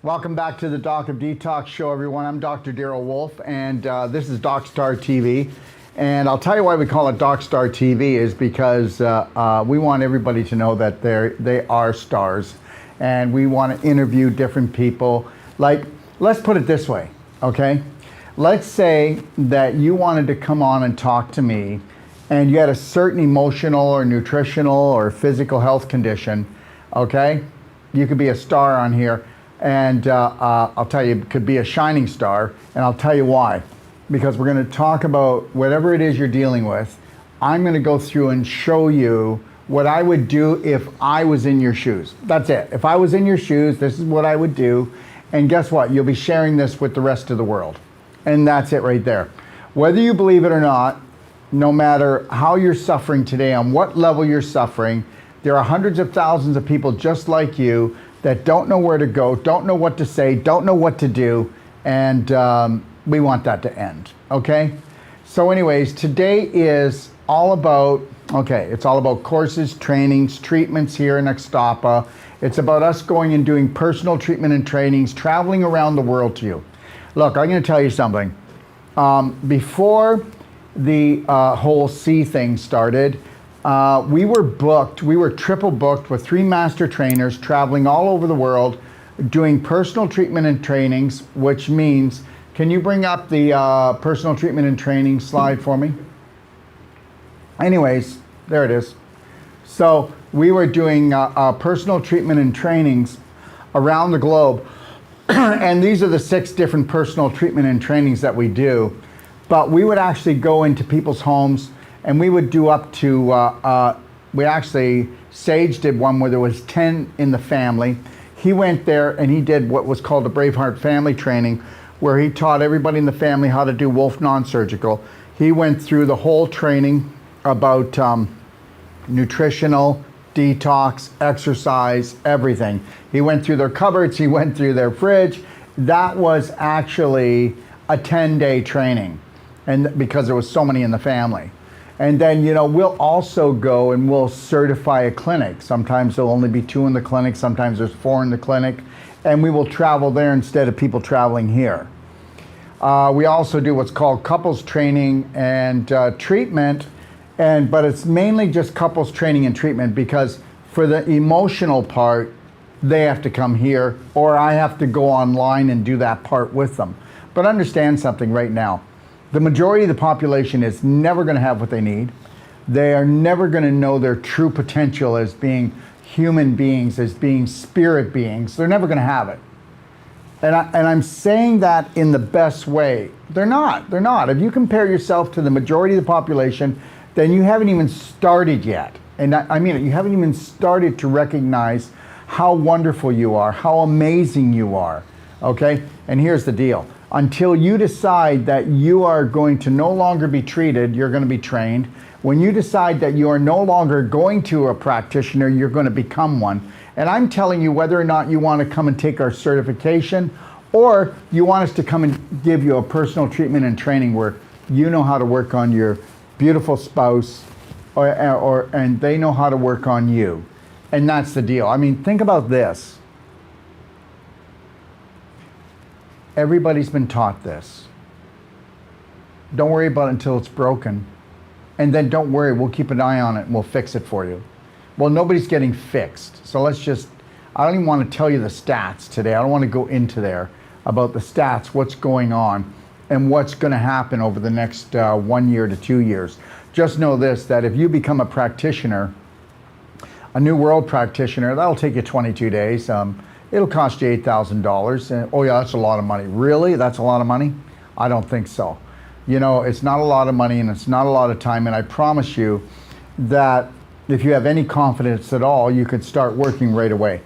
Welcome back to the Doc of Detox show, everyone. I'm Dr. Daryl Wolf, and this is DocStar TV. And I'll tell you why we call it DocStar TV is because we want everybody to know that they are stars, and we want to interview different people. Like, let's put it this way, okay? Let's say that you wanted to come on and talk to me, and you had a certain emotional or nutritional or physical health condition, okay? You could be a star on here. And I'll tell you, it could be a shining star, and I'll tell you why. Because we're going to talk about whatever it is you're dealing with. I'm going to go through and show you what I would do if I was in your shoes. That's it. If I was in your shoes, this is what I would do. And guess what? You'll be sharing this with the rest of the world. And that's it right there. Whether you believe it or not, no matter how you're suffering today, on what level you're suffering, there are hundreds of thousands of people just like you that don't know where to go, don't know what to say, don't know what to do, and we want that to end, okay? So anyways, today is all about, it's all about courses, trainings, treatments here in Ixtapa. It's about us going and doing personal treatment and trainings, traveling around the world to you. Look, I'm gonna tell you something. Before the whole C thing started, we were triple booked with 3 master trainers traveling all over the world doing personal treatment and trainings, which means, can you bring up the personal treatment and training slide for me? Anyways, there it is. So we were doing personal treatment and trainings around the globe. And these are the 6 different personal treatment and trainings that we do. But we would actually go into people's homes, and we would do up to, Sage did one where there was 10 in the family. He went there and he did what was called a Braveheart family training, where he taught everybody in the family how to do Wolf non-surgical. He went through the whole training about nutritional, detox, exercise, everything. He went through their cupboards, he went through their fridge. That was actually a 10-day training, and because there was so many in the family. And then, we'll also go and we'll certify a clinic. Sometimes there'll only be 2 in the clinic, sometimes there's 4 in the clinic, and we will travel there instead of people traveling here. We also do what's called couples training and treatment, but it's mainly just couples training and treatment, because for the emotional part, they have to come here, or I have to go online and do that part with them. But understand something right now. The majority of the population is never going to have what they need. They are never going to know their true potential as being human beings, as being spirit beings. They're never going to have it. And I'm saying that in the best way. They're not. If you compare yourself to the majority of the population, then you haven't even started yet. And I mean it, you haven't even started to recognize how wonderful you are, how amazing you are, okay? And here's the deal. Until you decide that you are going to no longer be treated, you're going to be trained. When you decide that you are no longer going to a practitioner, you're going to become one. And I'm telling you, whether or not you want to come and take our certification, or you want us to come and give you a personal treatment and training where you know how to work on your beautiful spouse, and they know how to work on you. And that's the deal. I mean, think about this. Everybody's been taught this. Don't worry about it until it's broken. And then don't worry, we'll keep an eye on it and we'll fix it for you. Well, nobody's getting fixed. So I don't even want to tell you the stats today. I don't want to go into there about the stats, what's going on, and what's going to happen over the next 1 year to 2 years. Just know this, that if you become a practitioner, a New World practitioner, that'll take you 22 days. It'll cost you $8,000. Oh yeah, that's a lot of money. Really? That's a lot of money? I don't think so. It's not a lot of money and it's not a lot of time, and I promise you that if you have any confidence at all, you could start working right away.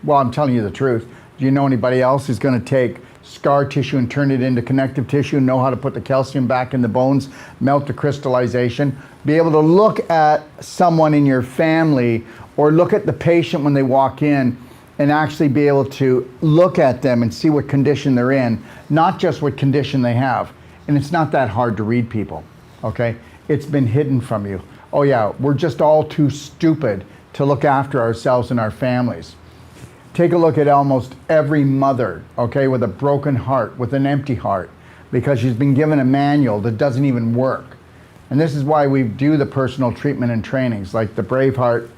Well, I'm telling you the truth. Do you know anybody else who's going to take scar tissue and turn it into connective tissue, know how to put the calcium back in the bones, melt the crystallization, be able to look at someone in your family or look at the patient when they walk in and actually be able to look at them and see what condition they're in, not just what condition they have. And it's not that hard to read people, okay? It's been hidden from you. Oh yeah, we're just all too stupid to look after ourselves and our families. Take a look at almost every mother, okay, with a broken heart, with an empty heart, because she's been given a manual that doesn't even work. And this is why we do the personal treatment and trainings, like the Braveheart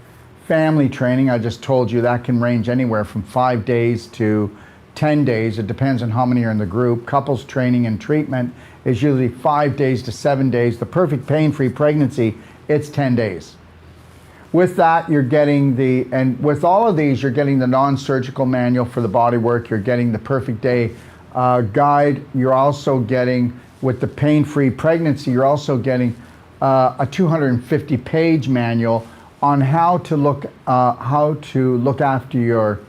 family training. I just told you that can range anywhere from 5 days to 10 days. It depends on how many are in the group. Couples training and treatment is usually 5 days to 7 days. The perfect pain-free pregnancy, it's 10 days. With that, you're getting and with all of these, you're getting the non-surgical manual for the body work. You're getting the perfect day guide. You're also getting, with the pain-free pregnancy, you're also getting a 250-page manual on how to look after your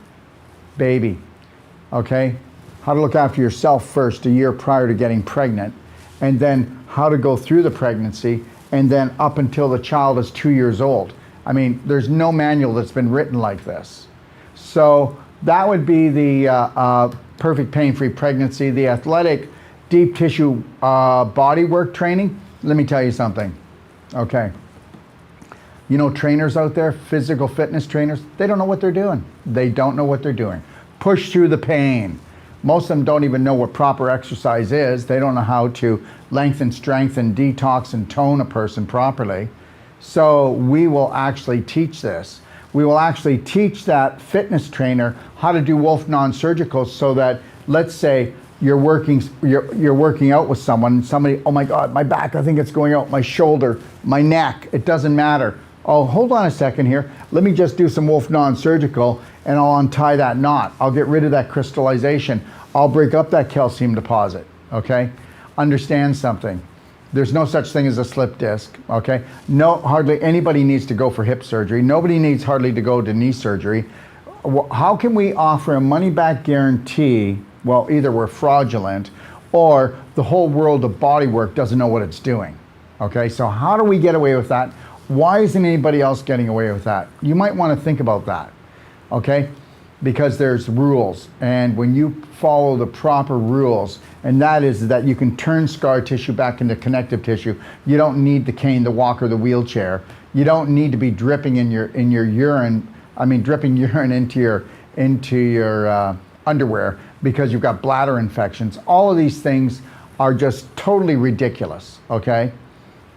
baby. Okay, how to look after yourself first a year prior to getting pregnant, and then how to go through the pregnancy, and then up until the child is 2 years old. I mean, there's no manual that's been written like this. So that would be the perfect pain-free pregnancy. The athletic deep tissue body work training. Let me tell you something. Okay. You know, trainers out there, physical fitness trainers, they don't know what they're doing. They don't know what they're doing. Push through the pain. Most of them don't even know what proper exercise is. They don't know how to lengthen, strengthen, detox, and tone a person properly. So we will actually teach this. We will actually teach that fitness trainer how to do Wolf non-surgical, so that, let's say you're working out with someone, somebody, oh my God, my back, I think it's going out, my shoulder, my neck, it doesn't matter. Oh, hold on a second here. Let me just do some Wolf non-surgical and I'll untie that knot. I'll get rid of that crystallization. I'll break up that calcium deposit, okay? Understand something. There's no such thing as a slip disc, okay? No, hardly anybody needs to go for hip surgery. Nobody needs hardly to go to knee surgery. How can we offer a money-back guarantee? Well, either we're fraudulent or the whole world of bodywork doesn't know what it's doing, okay? So how do we get away with that? Why isn't anybody else getting away with that? You might want to think about that, okay? Because there's rules, and when you follow the proper rules, and that is that you can turn scar tissue back into connective tissue. You don't need the cane, the walker, the wheelchair. You don't need to be dripping in your urine. I mean, dripping urine into your underwear because you've got bladder infections. All of these things are just totally ridiculous. Okay,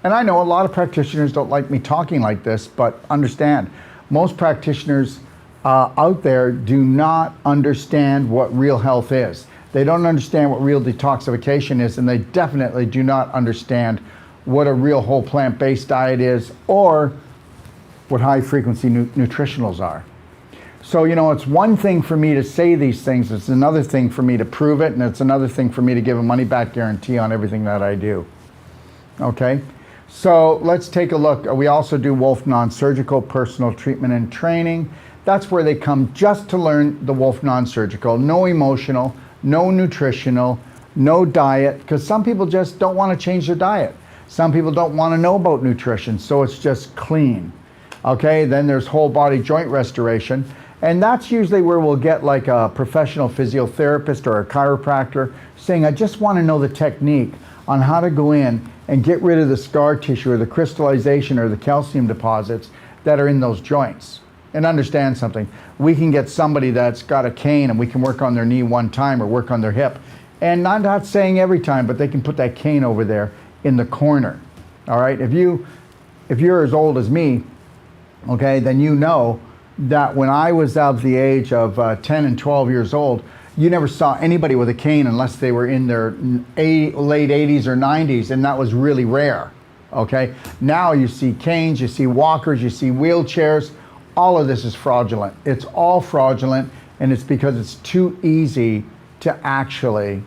and I know a lot of practitioners don't like me talking like this, but understand, most practitioners out there do not understand what real health is. They don't understand what real detoxification is, and they definitely do not understand what a real whole plant-based diet is, or what high-frequency nutritionals are. So, you know, it's one thing for me to say these things, it's another thing for me to prove it, and it's another thing for me to give a money-back guarantee on everything that I do. Okay? So let's take a look. We also do Wolf non-surgical personal treatment and training. That's where they come just to learn the Wolf non-surgical. No emotional, no nutritional, no diet, because some people just don't want to change their diet. Some people don't want to know about nutrition, so it's just clean. Okay, then there's whole body joint restoration, and that's usually where we'll get like a professional physiotherapist or a chiropractor saying, I just want to know the technique on how to go in and get rid of the scar tissue or the crystallization or the calcium deposits that are in those joints. And understand something, we can get somebody that's got a cane and we can work on their knee one time or work on their hip. And I'm not saying every time, but they can put that cane over there in the corner. All right, if you're as old as me, okay, then you know that when I was of the age of 10 and 12 years old, you never saw anybody with a cane unless they were in their late 80s or 90s, and that was really rare. Okay, now you see canes, you see walkers, you see wheelchairs. All of this is fraudulent. It's all fraudulent, and it's because it's too easy to actually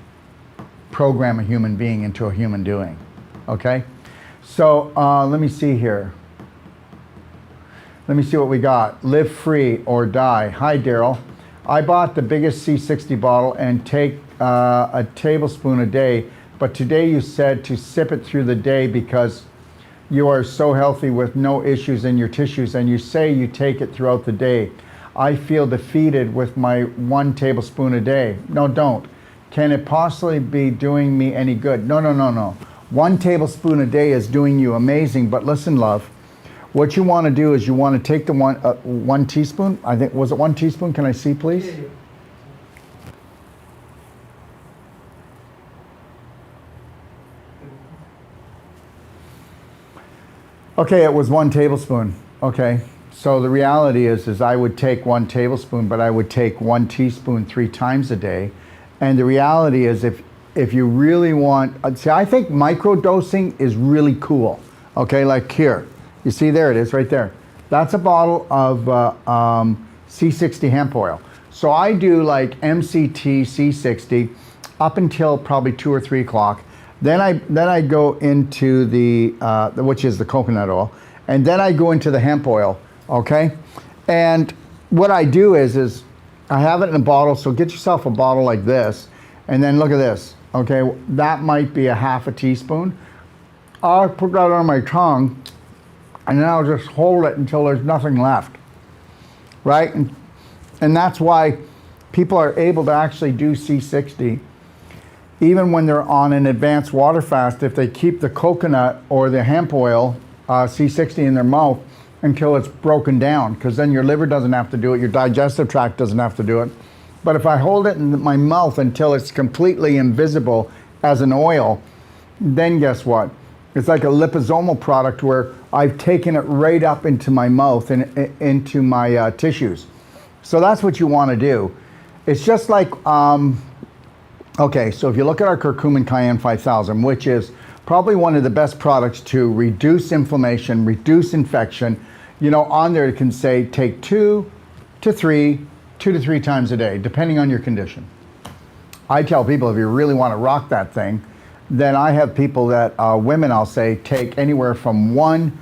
program a human being into a human doing. Okay? So let me see here. Let me see what we got. Live free or die. Hi, Daryl. I bought the biggest C60 bottle and take a tablespoon a day, but today you said to sip it through the day because you are so healthy with no issues in your tissues, and you say you take it throughout the day. I feel defeated with my 1 tablespoon a day. No, don't. Can it possibly be doing me any good? No, no, no, no. 1 tablespoon a day is doing you amazing, but listen, love, What you want to do is you want to take the 1 teaspoon. I think, was it 1 teaspoon? Can I see, please? Yeah. Okay, it was 1 tablespoon. Okay, so the reality is I would take 1 tablespoon, but I would take 1 teaspoon 3 times a day. And the reality is if you really want, see, I think microdosing is really cool. Okay, like here. You see, there it is right there. That's a bottle of C60 hemp oil. So I do like MCT C60 up until probably 2 or 3 o'clock. Then I go into the which is the coconut oil, and then I go into the hemp oil. Okay, and what I do is I have it in a bottle. So get yourself a bottle like this, and then look at this. Okay, that might be a half a teaspoon. I'll put that on my tongue, and then I'll just hold it until there's nothing left. Right, and that's why people are able to actually do C60. Even when they're on an advanced water fast, if they keep the coconut or the hemp oil, C60 in their mouth until it's broken down, because then your liver doesn't have to do it, your digestive tract doesn't have to do it. But if I hold it in my mouth until it's completely invisible as an oil, then guess what? It's like a liposomal product where I've taken it right up into my mouth and into my tissues. So that's what you want to do. It's just like, okay, so if you look at our curcumin cayenne 5000, which is probably one of the best products to reduce inflammation, reduce infection, you know, on there it can say take 2 to 3 times a day, depending on your condition. I tell people if you really want to rock that thing, then I have people that, women I'll say, take anywhere from 1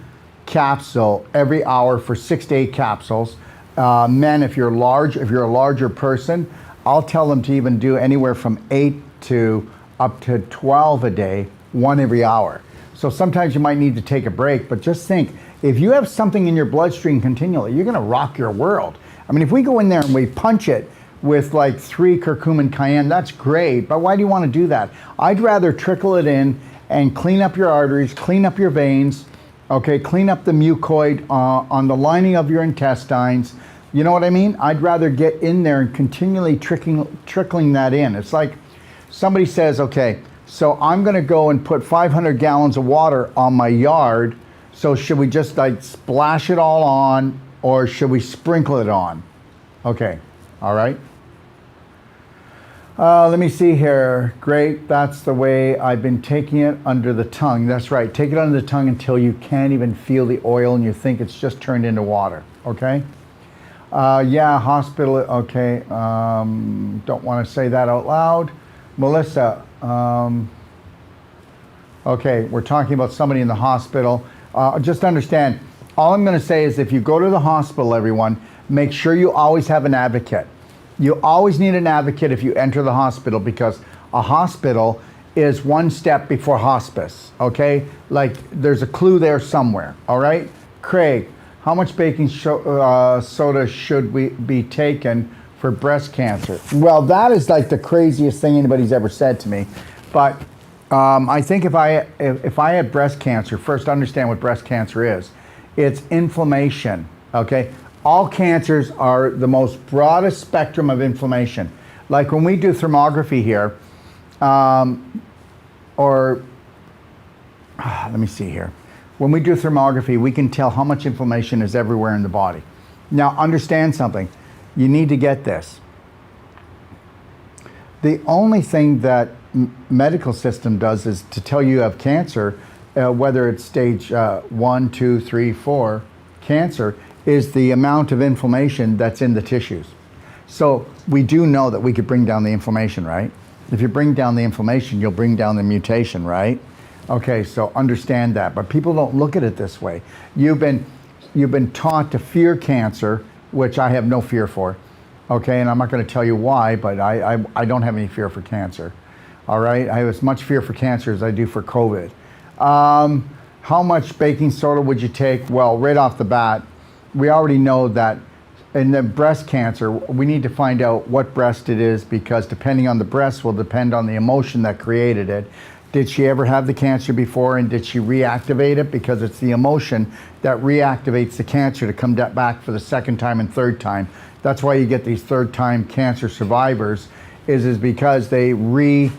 capsule every hour for 6 to 8 capsules. Men, if you're a larger person, I'll tell them to even do anywhere from 8 to up to 12 a day, 1 every hour. So sometimes you might need to take a break, but just think, if you have something in your bloodstream continually, you're gonna rock your world. I mean, if we go in there and we punch it with like 3 curcumin cayenne, that's great, but why do you wanna do that? I'd rather trickle it in and clean up your arteries, clean up your veins, okay, clean up the mucoid on the lining of your intestines. You know what I mean? I'd rather get in there and continually trickling that in. It's like somebody says, okay, so I'm gonna go and put 500 gallons of water on my yard, so should we just like splash it all on, or should we sprinkle it on? Okay, all right. Let me see here. Great, that's the way I've been taking it under the tongue. That's right, take it under the tongue until you can't even feel the oil and you think it's just turned into water, okay? Yeah, hospital, okay, don't want to say that out loud. Melissa, okay, we're talking about somebody in the hospital. Just understand, all I'm going to say is if you go to the hospital, everyone, make sure you always have an advocate. You always need an advocate if you enter the hospital, because a hospital is 1 step before hospice, okay? Like there's a clue there somewhere, all right? Craig, how much baking soda should we be taken for breast cancer? Well, that is like the craziest thing anybody's ever said to me. But I think if I had breast cancer, first understand what breast cancer is. It's inflammation, okay? All cancers are the most broadest spectrum of inflammation. Like when we do thermography here, let me see here. When we do thermography, we can tell how much inflammation is everywhere in the body. Now, understand something. You need to get this. The only thing that medical system does is to tell you have cancer, whether it's stage 1, 2, 3, 4 cancer, is the amount of inflammation that's in the tissues. So we do know that we could bring down the inflammation, right? If you bring down the inflammation, you'll bring down the mutation, right? Okay, so understand that, but people don't look at it this way. You've been taught to fear cancer, which I have no fear for, okay? And I'm not gonna tell you why, but I don't have any fear for cancer, all right? I have as much fear for cancer as I do for COVID. How much baking soda would you take? Well, right off the bat, we already know that in the breast cancer, we need to find out what breast it is, because depending on the breast will depend on the emotion that created it. Did she ever have the cancer before, and did she reactivate it? Because it's the emotion that reactivates the cancer to come back for the second time and third time. That's why you get these third-time cancer survivors, is because they reactivate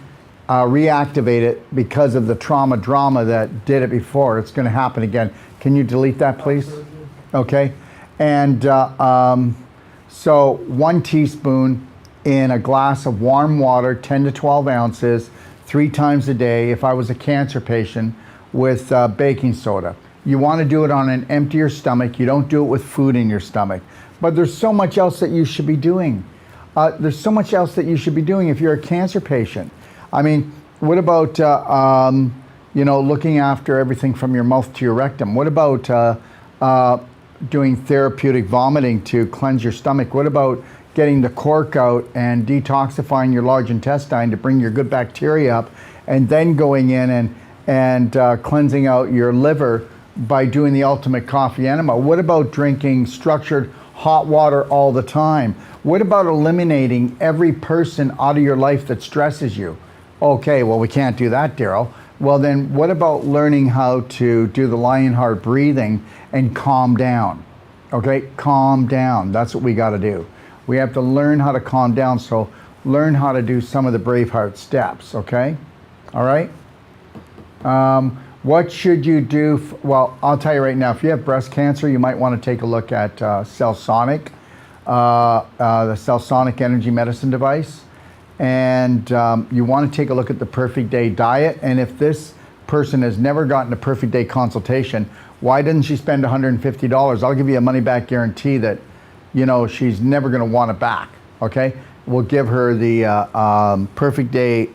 it because of the drama that did it before. It's going to happen again. Can you delete that, please? Okay. And so 1 teaspoon in a glass of warm water, 10 to 12 ounces, 3 times a day, if I was a cancer patient, with baking soda. You want to do it on an emptier stomach. You don't do it with food in your stomach. But there's so much else that you should be doing. There's so much else that you should be doing if you're a cancer patient. I mean, what about, you know, looking after everything from your mouth to your rectum? What about doing therapeutic vomiting to cleanse your stomach? What about getting the cork out and detoxifying your large intestine to bring your good bacteria up, and then going in and cleansing out your liver by doing the ultimate coffee enema? What about drinking structured hot water all the time? What about eliminating every person out of your life that stresses you? Okay, well, we can't do that, Daryl. Well, then what about learning how to do the Lionheart breathing and calm down? Okay, calm down. That's what we got to do. We have to learn how to calm down, so learn how to do some of the Braveheart steps, okay? All right? What should you do? Well, I'll tell you right now, if you have breast cancer, you might want to take a look at Cellsonic, the Cellsonic energy medicine device. And you want to take a look at the Perfect Day diet. And if this person has never gotten a Perfect Day consultation, why didn't she spend $150? I'll give you a money back guarantee that, you know, she's never going to want it back. Okay, we'll give her the Perfect Day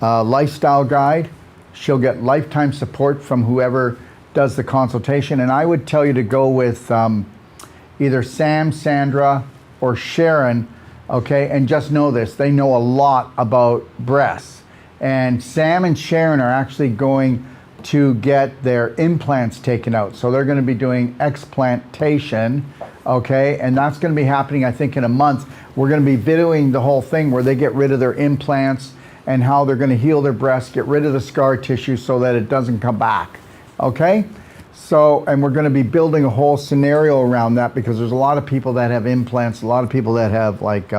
lifestyle guide. She'll get lifetime support from whoever does the consultation. And I would tell you to go with either Sam, Sandra, or Sharon. Okay, and just know this, they know a lot about breasts. And Sam and Sharon are actually going to get their implants taken out. So they're going to be doing explantation, okay? And that's going to be happening, I think, in a month. We're going to be videoing the whole thing where they get rid of their implants and how they're going to heal their breasts, get rid of the scar tissue so that it doesn't come back, okay? So, and we're going to be building a whole scenario around that, because there's a lot of people that have implants, a lot of people that have like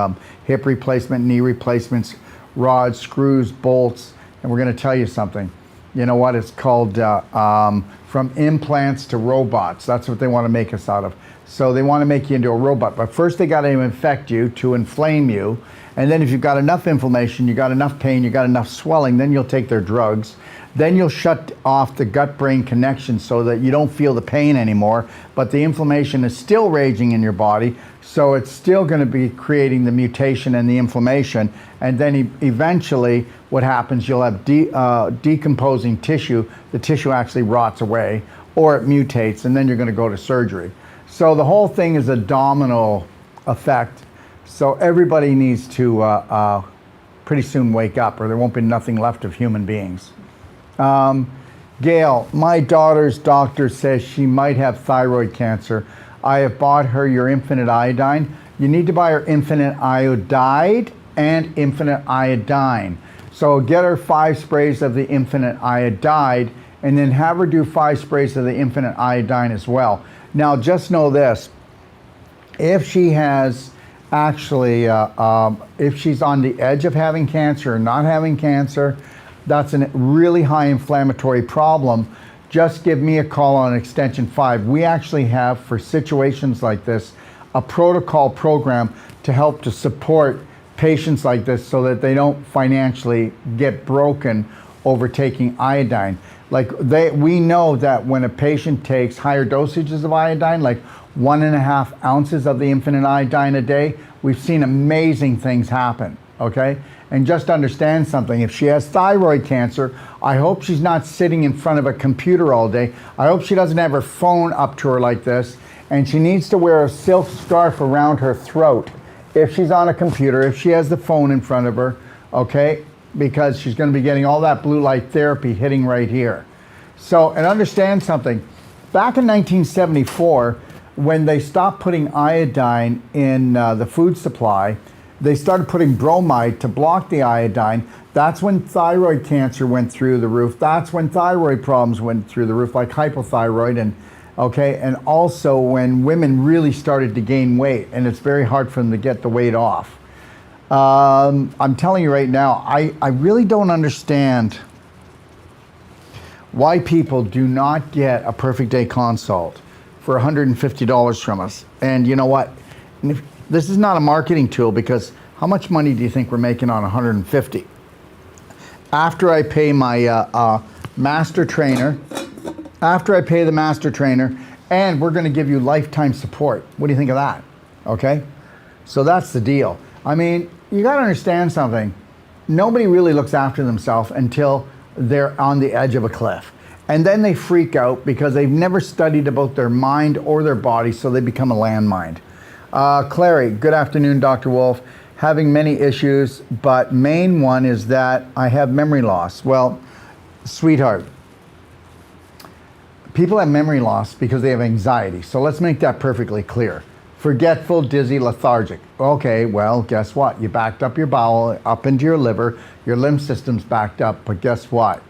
hip replacement, knee replacements, rods, screws, bolts, and we're going to tell you something. You know what? It's called from implants to robots. That's what they want to make us out of. So they want to make you into a robot. But first they got to infect you to inflame you. And then if you've got enough inflammation, you got enough pain, you got enough swelling, then you'll take their drugs. Then you'll shut off the gut-brain connection so that you don't feel the pain anymore, but the inflammation is still raging in your body, so it's still going to be creating the mutation and the inflammation. And then eventually what happens, you'll have decomposing tissue. The tissue actually rots away, or it mutates, and then you're going to go to surgery. So the whole thing is a domino effect. So everybody needs to pretty soon wake up, or there won't be nothing left of human beings. Gail, my daughter's doctor says she might have thyroid cancer. I have bought her your infinite iodine. You need to buy her infinite iodide and infinite iodine. So get her 5 sprays of the infinite iodide, and then have her do 5 sprays of the infinite iodine as well. Now just know this, if she has actually, if she's on the edge of having cancer or not having cancer, that's a really high inflammatory problem, just give me a call on extension 5. We actually have, for situations like this, a protocol program to help to support patients like this so that they don't financially get broken over taking iodine. Like we know that when a patient takes higher dosages of iodine, like 1.5 ounces of the infinite iodine a day, we've seen amazing things happen, okay? And just understand something, if she has thyroid cancer, I hope she's not sitting in front of a computer all day. I hope she doesn't have her phone up to her like this, and she needs to wear a silk scarf around her throat if she's on a computer, if she has the phone in front of her, okay? Because she's going to be getting all that blue light therapy hitting right here. So, and understand something, back in 1974, when they stopped putting iodine in the food supply, They started putting bromide to block the iodine. That's when thyroid cancer went through the roof. That's when thyroid problems went through the roof, like hypothyroid, and also when women really started to gain weight, and it's very hard for them to get the weight off. I'm telling you right now, I really don't understand why people do not get a perfect day consult for $150 from us. And you know what? This is not a marketing tool, because how much money do you think we're making on 150? After I pay my master trainer, and we're going to give you lifetime support. What do you think of that? Okay? So that's the deal. I mean, you got to understand something. Nobody really looks after themselves until they're on the edge of a cliff. And then they freak out because they've never studied about their mind or their body, so they become a landmine. Clary, good afternoon, Dr. Wolf. Having many issues, but main one is that I have memory loss. Well, sweetheart, people have memory loss because they have anxiety. So let's make that perfectly clear. Forgetful, dizzy, lethargic. Okay, well, guess what? You backed up your bowel, up into your liver, your lymph system's backed up, but guess what?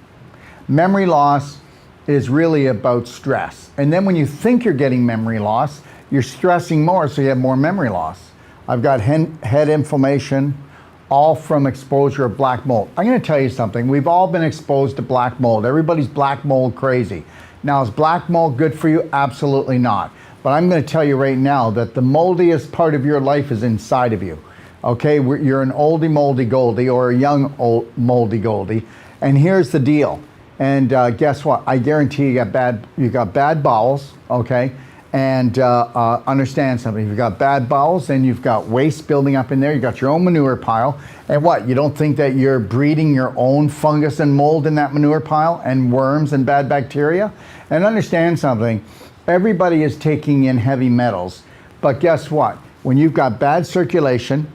Memory loss is really about stress. And then when you think you're getting memory loss, you're stressing more, so you have more memory loss. I've got head inflammation, all from exposure of black mold. I'm going to tell you something. We've all been exposed to black mold. Everybody's black mold crazy. Now, is black mold good for you? Absolutely not. But I'm going to tell you right now that the moldiest part of your life is inside of you. Okay, you're an oldie moldy goldie, or a young old moldy goldie. And here's the deal. And guess what? I guarantee you got bad bowels. Okay. And understand something. You've got bad bowels, and you've got waste building up in there. You got your own manure pile. And what? You don't think that you're breeding your own fungus and mold in that manure pile, and worms and bad bacteria? And understand something. Everybody is taking in heavy metals. But guess what? When you've got bad circulation,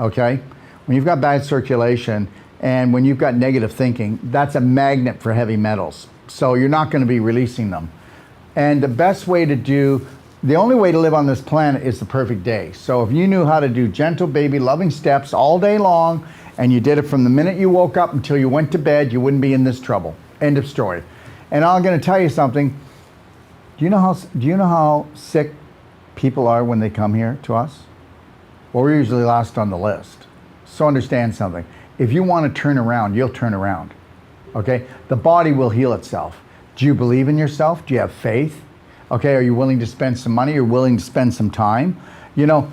okay? When you've got bad circulation and when you've got negative thinking, that's a magnet for heavy metals. So you're not going to be releasing them. And the best way the only way to live on this planet is the perfect day. So if you knew how to do gentle baby loving steps all day long, and you did it from the minute you woke up until you went to bed, you wouldn't be in this trouble. End of story. And I'm going to tell you something. Do you know how sick people are when they come here to us? Well, we're usually last on the list. So understand something. If you want to turn around, you'll turn around. Okay? The body will heal itself. Do you believe in yourself? Do you have faith? Okay, are you willing to spend some money? Are you willing to spend some time? You know,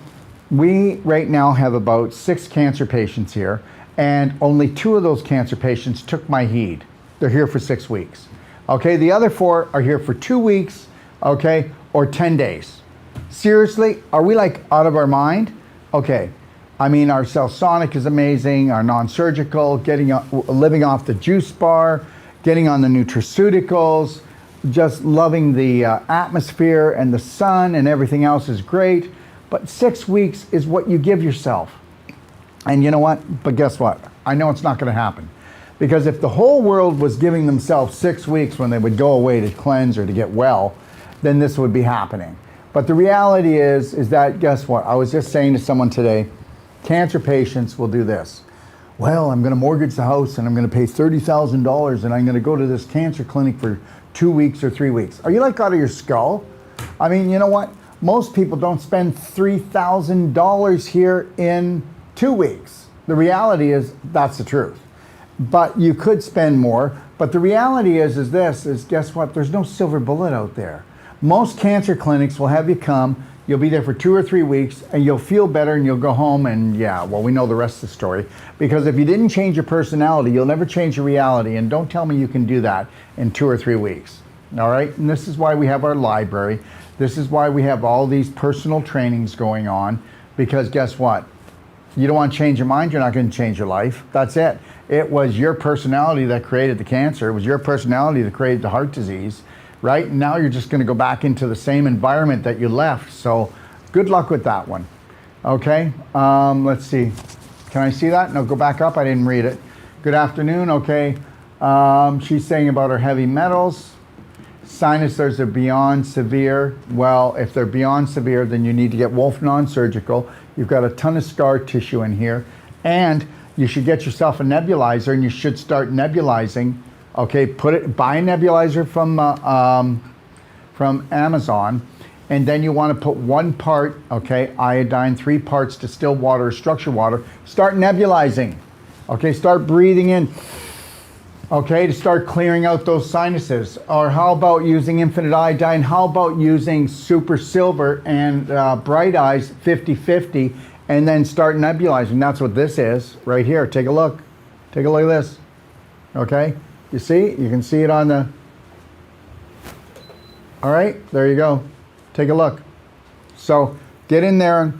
we right now have about 6 cancer patients here, and only 2 of those cancer patients took my heed. They're here for 6 weeks. Okay, the other 4 are here for 2 weeks, okay, or 10 days. Seriously, are we like out of our mind? Okay, I mean, our Cellsonic is amazing, our non-surgical, living off the juice bar, getting on the nutraceuticals, just loving the atmosphere and the sun and everything else is great. But 6 weeks is what you give yourself. And you know what? But guess what? I know it's not going to happen. Because if the whole world was giving themselves 6 weeks when they would go away to cleanse or to get well, then this would be happening. But the reality is that, guess what? I was just saying to someone today, cancer patients will do this. Well, I'm going to mortgage the house and I'm going to pay $30,000 and I'm going to go to this cancer clinic for 2 weeks or 3 weeks. Are you like out of your skull? I mean, you know what? Most people don't spend $3,000 here in 2 weeks. The reality is that's the truth. But you could spend more. But the reality is guess what? There's no silver bullet out there. Most cancer clinics will have you come. You'll be there for 2 or 3 weeks and you'll feel better and you'll go home, and yeah, well, we know the rest of the story. Because if you didn't change your personality, you'll never change your reality. And don't tell me you can do that in 2 or 3 weeks. All right? And this is why we have our library. This is why we have all these personal trainings going on. Because guess what? You don't want to change your mind, you're not going to change your life. That's it. It was your personality that created the cancer. It was your personality that created the heart disease. Right? And now you're just going to go back into the same environment that you left. So good luck with that one. Okay, let's see. Can I see that? No, go back up. I didn't read it. Good afternoon. Okay. She's saying about her heavy metals. Sinuses are beyond severe. Well, if they're beyond severe, then you need to get Wolf non-surgical. You've got a ton of scar tissue in here, and you should get yourself a nebulizer, and you should start nebulizing. Okay, buy a nebulizer from Amazon, and then you want to put 1 part, okay, iodine, 3 parts distilled water or structured water. Start nebulizing. Okay, start breathing in. Okay, to start clearing out those sinuses. Or how about using infinite iodine? How about using super silver and bright eyes 50-50, and then start nebulizing? That's what this is right here. Take a look. Take a look at this. Okay, you see? You can see it on the... All right, there you go. Take a look. So get in there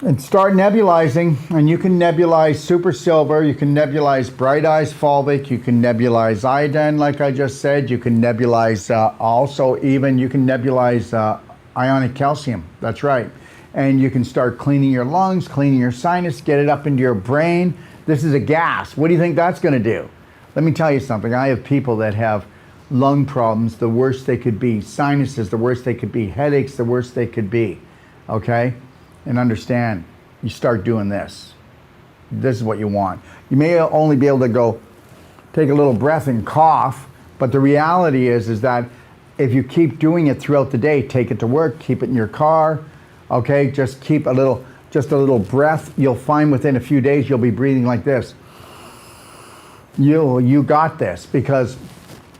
and start nebulizing, and you can nebulize super silver, you can nebulize bright eyes fulvic, you can nebulize iodine like I just said, you can nebulize you can nebulize ionic calcium. That's right. And you can start cleaning your lungs, cleaning your sinus, get it up into your brain. This is a gas. What do you think that's going to do? Let me tell you something. I have people that have lung problems, the worst they could be, sinuses, the worst they could be, headaches, the worst they could be. Okay? And understand, you start doing this. This is what you want. You may only be able to go take a little breath and cough, but the reality is that if you keep doing it throughout the day, take it to work, keep it in your car, okay? Just keep a little breath. You'll find within a few days you'll be breathing like this. You got this, because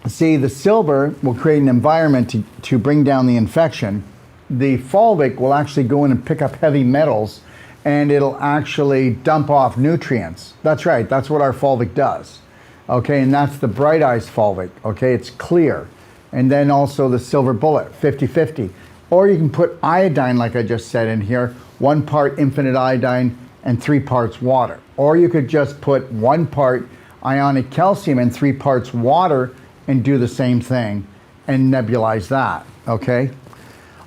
see, the silver will create an environment to bring down the infection. The fulvic will actually go in and pick up heavy metals, and it'll actually dump off nutrients. That's right, that's what our fulvic does. Okay, and that's the bright eyes fulvic. Okay, it's clear. And then also the silver bullet, 50-50. Or you can put iodine, like I just said in here, 1 part infinite iodine and 3 parts water. Or you could just put 1 part ionic calcium and 3 parts water and do the same thing and nebulize that. Okay.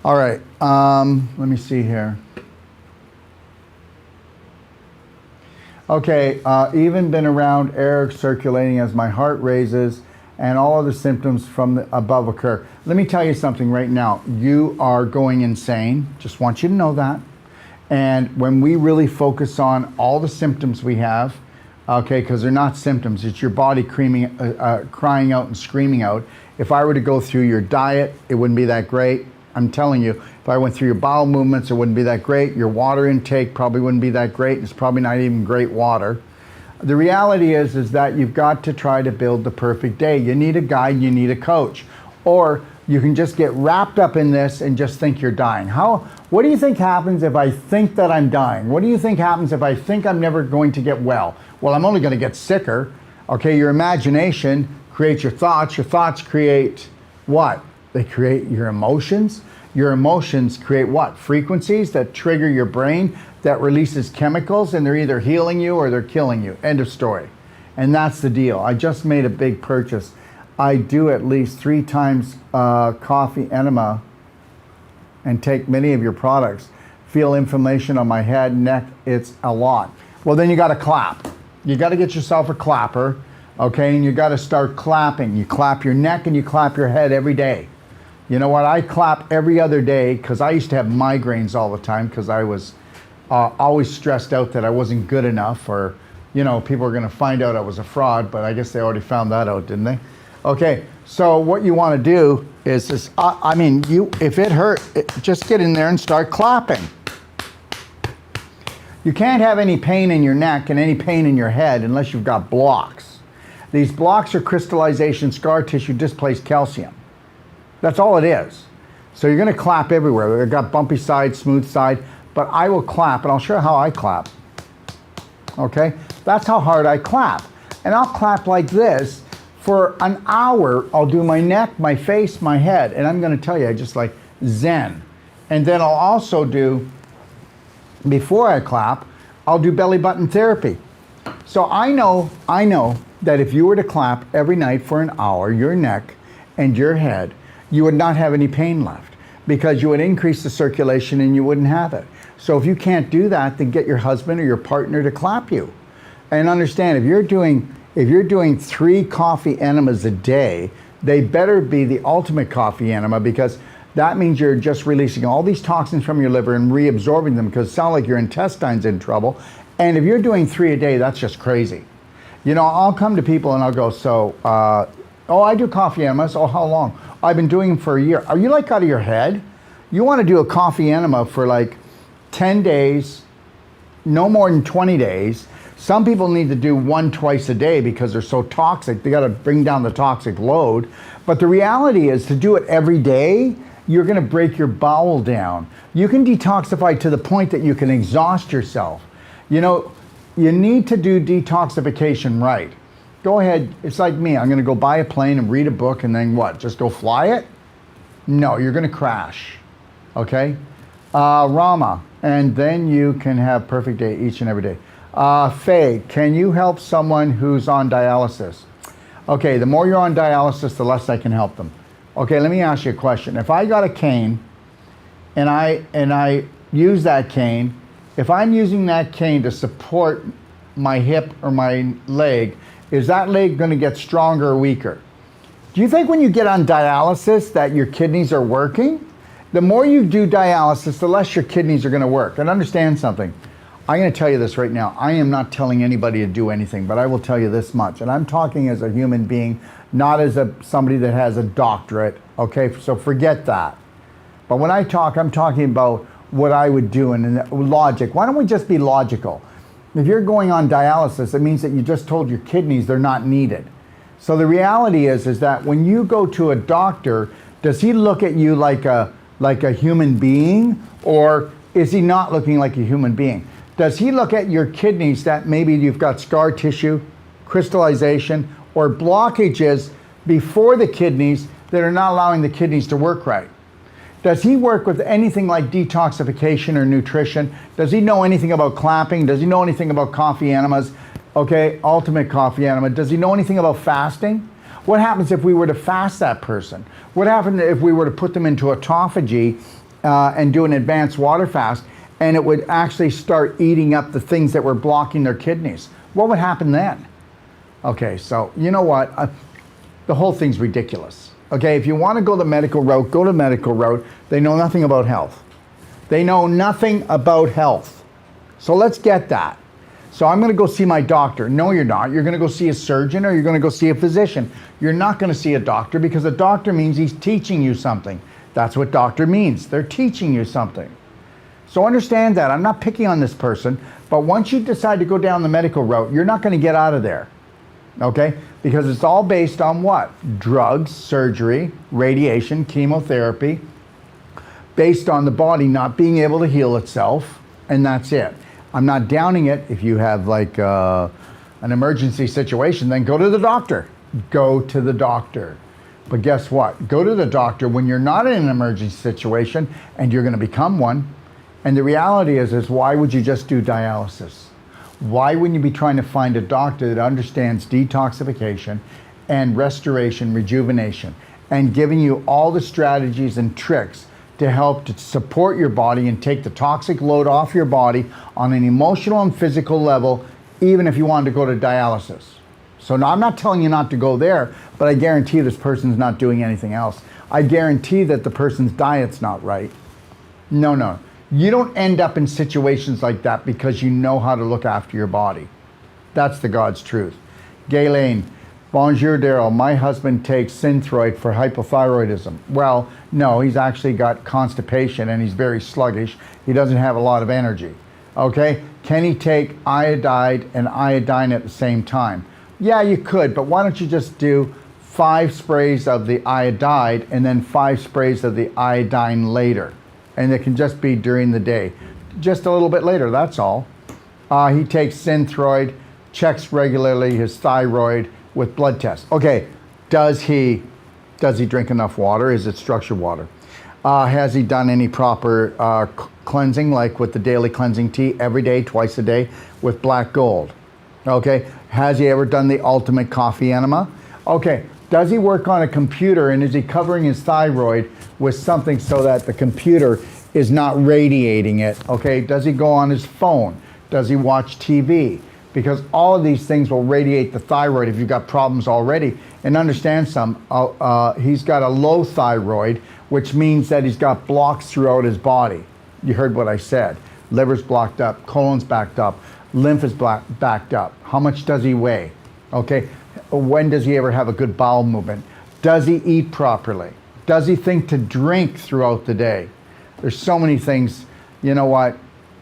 All right, let me see here. Okay, even been around air circulating as my heart raises and all other symptoms from the above occur. Let me tell you something right now. You are going insane. Just want you to know that. And when we really focus on all the symptoms we have, okay, because they're not symptoms, it's your body crying out and screaming out. If I were to go through your diet, it wouldn't be that great. I'm telling you, if I went through your bowel movements, it wouldn't be that great. Your water intake probably wouldn't be that great. It's probably not even great water. The reality is that you've got to try to build the perfect day. You need a guide, you need a coach. Or you can just get wrapped up in this and just think you're dying. What do you think happens if I think that I'm dying? What do you think happens if I think I'm never going to get well? Well, I'm only going to get sicker. Okay, your imagination creates your thoughts. Your thoughts create what? They create your emotions. Your emotions create what? Frequencies that trigger your brain, that releases chemicals, and they're either healing you or they're killing you. End of story. And that's the deal. I just made a big purchase. I do at least 3 times coffee enema and take many of your products. Feel inflammation on my head, neck, it's a lot. Well, then you got to clap. You got to get yourself a clapper, okay? And you got to start clapping. You clap your neck and you clap your head every day. You know what? I clap every other day because I used to have migraines all the time because I was always stressed out that I wasn't good enough, or, you know, people were going to find out I was a fraud, but I guess they already found that out, didn't they? Okay, so what you want to do is if it hurt, just get in there and start clapping. You can't have any pain in your neck and any pain in your head unless you've got blocks. These blocks are crystallization, scar tissue, displaced calcium. That's all it is. So you're going to clap everywhere. They've got bumpy side, smooth side, but I will clap, and I'll show you how I clap. Okay? That's how hard I clap. And I'll clap like this for an hour. I'll do my neck, my face, my head, and I'm going to tell you, I just like zen. And then I'll also do, before I clap, I'll do belly button therapy. So I know that if you were to clap every night for an hour, your neck and your head, you would not have any pain left, because you would increase the circulation and you wouldn't have it. So if you can't do that, then get your husband or your partner to clap you. And understand, if you're doing 3 coffee enemas a day, they better be the ultimate coffee enema, because that means you're just releasing all these toxins from your liver and reabsorbing them, because it sounds like your intestine's in trouble. And if you're doing 3 a day, that's just crazy. You know, I'll come to people and I'll go, so, oh, I do coffee enemas. Oh, how long? I've been doing them for a year. Are you like out of your head? You want to do a coffee enema for like 10 days, no more than 20 days. Some people need to do one twice a day because they're so toxic. They got to bring down the toxic load. But the reality is, to do it every day, you're going to break your bowel down. You can detoxify to the point that you can exhaust yourself. You know, you need to do detoxification right. Go ahead. It's like me. I'm going to go buy a plane and read a book and then what? Just go fly it? No, you're going to crash. Okay? Rama. And then you can have perfect day each and every day. Faye, can you help someone who's on dialysis? Okay, the more you're on dialysis, the less I can help them. Okay, let me ask you a question. If I got a cane and I use that cane, if I'm using that cane to support my hip or my leg, is that leg going to get stronger or weaker? Do you think when you get on dialysis that your kidneys are working? The more you do dialysis, the less your kidneys are going to work. And understand something. I'm going to tell you this right now. I am not telling anybody to do anything, but I will tell you this much. And I'm talking as a human being, not as somebody that has a doctorate. Okay, so forget that. But when I talk, I'm talking about what I would do and logic. Why don't we just be logical? If you're going on dialysis, it means that you just told your kidneys they're not needed. So the reality is that when you go to a doctor, does he look at you like a human being, or is he not looking like a human being? Does he look at your kidneys that maybe you've got scar tissue, crystallization, or blockages before the kidneys that are not allowing the kidneys to work right? Does he work with anything like detoxification or nutrition? Does he know anything about clamping? Does he know anything about coffee enemas? Okay, ultimate coffee enema. Does he know anything about fasting? What happens if we were to fast that person? What happens if we were to put them into autophagy and do an advanced water fast, and it would actually start eating up the things that were blocking their kidneys? What would happen then? Okay, so you know what? The whole thing's ridiculous. Okay, if you want to go the medical route, go the medical route. They know nothing about health. They know nothing about health. So let's get that. So I'm going to go see my doctor. No, you're not. You're going to go see a surgeon, or you're going to go see a physician. You're not going to see a doctor, because a doctor means he's teaching you something. That's what doctor means. They're teaching you something. So understand that. I'm not picking on this person, but once you decide to go down the medical route, you're not going to get out of there. Okay? Because it's all based on what? Drugs, surgery, radiation, chemotherapy, based on the body not being able to heal itself, and that's it. I'm not downing it. If you have like an emergency situation, then go to the doctor. Go to the doctor. But guess what? Go to the doctor when you're not in an emergency situation and you're going to become one. And the reality is why would you just do dialysis? Why wouldn't you be trying to find a doctor that understands detoxification and restoration, rejuvenation, and giving you all the strategies and tricks to help to support your body and take the toxic load off your body on an emotional and physical level, even if you wanted to go to dialysis? So now, I'm not telling you not to go there, but I guarantee this person's not doing anything else. I guarantee that the person's diet's not right. No. You don't end up in situations like that because you know how to look after your body. That's the God's truth. Ghislaine, bonjour Daryl, my husband takes Synthroid for hypothyroidism. Well, no, he's actually got constipation and he's very sluggish. He doesn't have a lot of energy. Okay, can he take iodide and iodine at the same time? Yeah, you could, but why don't you just do 5 sprays of the iodide and then 5 sprays of the iodine later? And it can just be during the day. Just a little bit later, that's all. He takes Synthroid, checks regularly his thyroid with blood tests. Okay, does he drink enough water? Is it structured water? Has he done any proper cleansing, like with the daily cleansing tea every day, twice a day with black gold? Okay, has he ever done the ultimate coffee enema? Okay, does he work on a computer, and is he covering his thyroid with something so that the computer is not radiating it? Okay, does he go on his phone? Does he watch TV? because all of these things will radiate the thyroid if you've got problems already. And understand he's got a low thyroid, which means that he's got blocks throughout his body. You heard what I said. Liver's blocked up, colon's backed up, lymph is backed up. How much does he weigh? Okay, when does he ever have a good bowel movement? Does he eat properly? Does he think to drink throughout the day? There's so many things. You know what?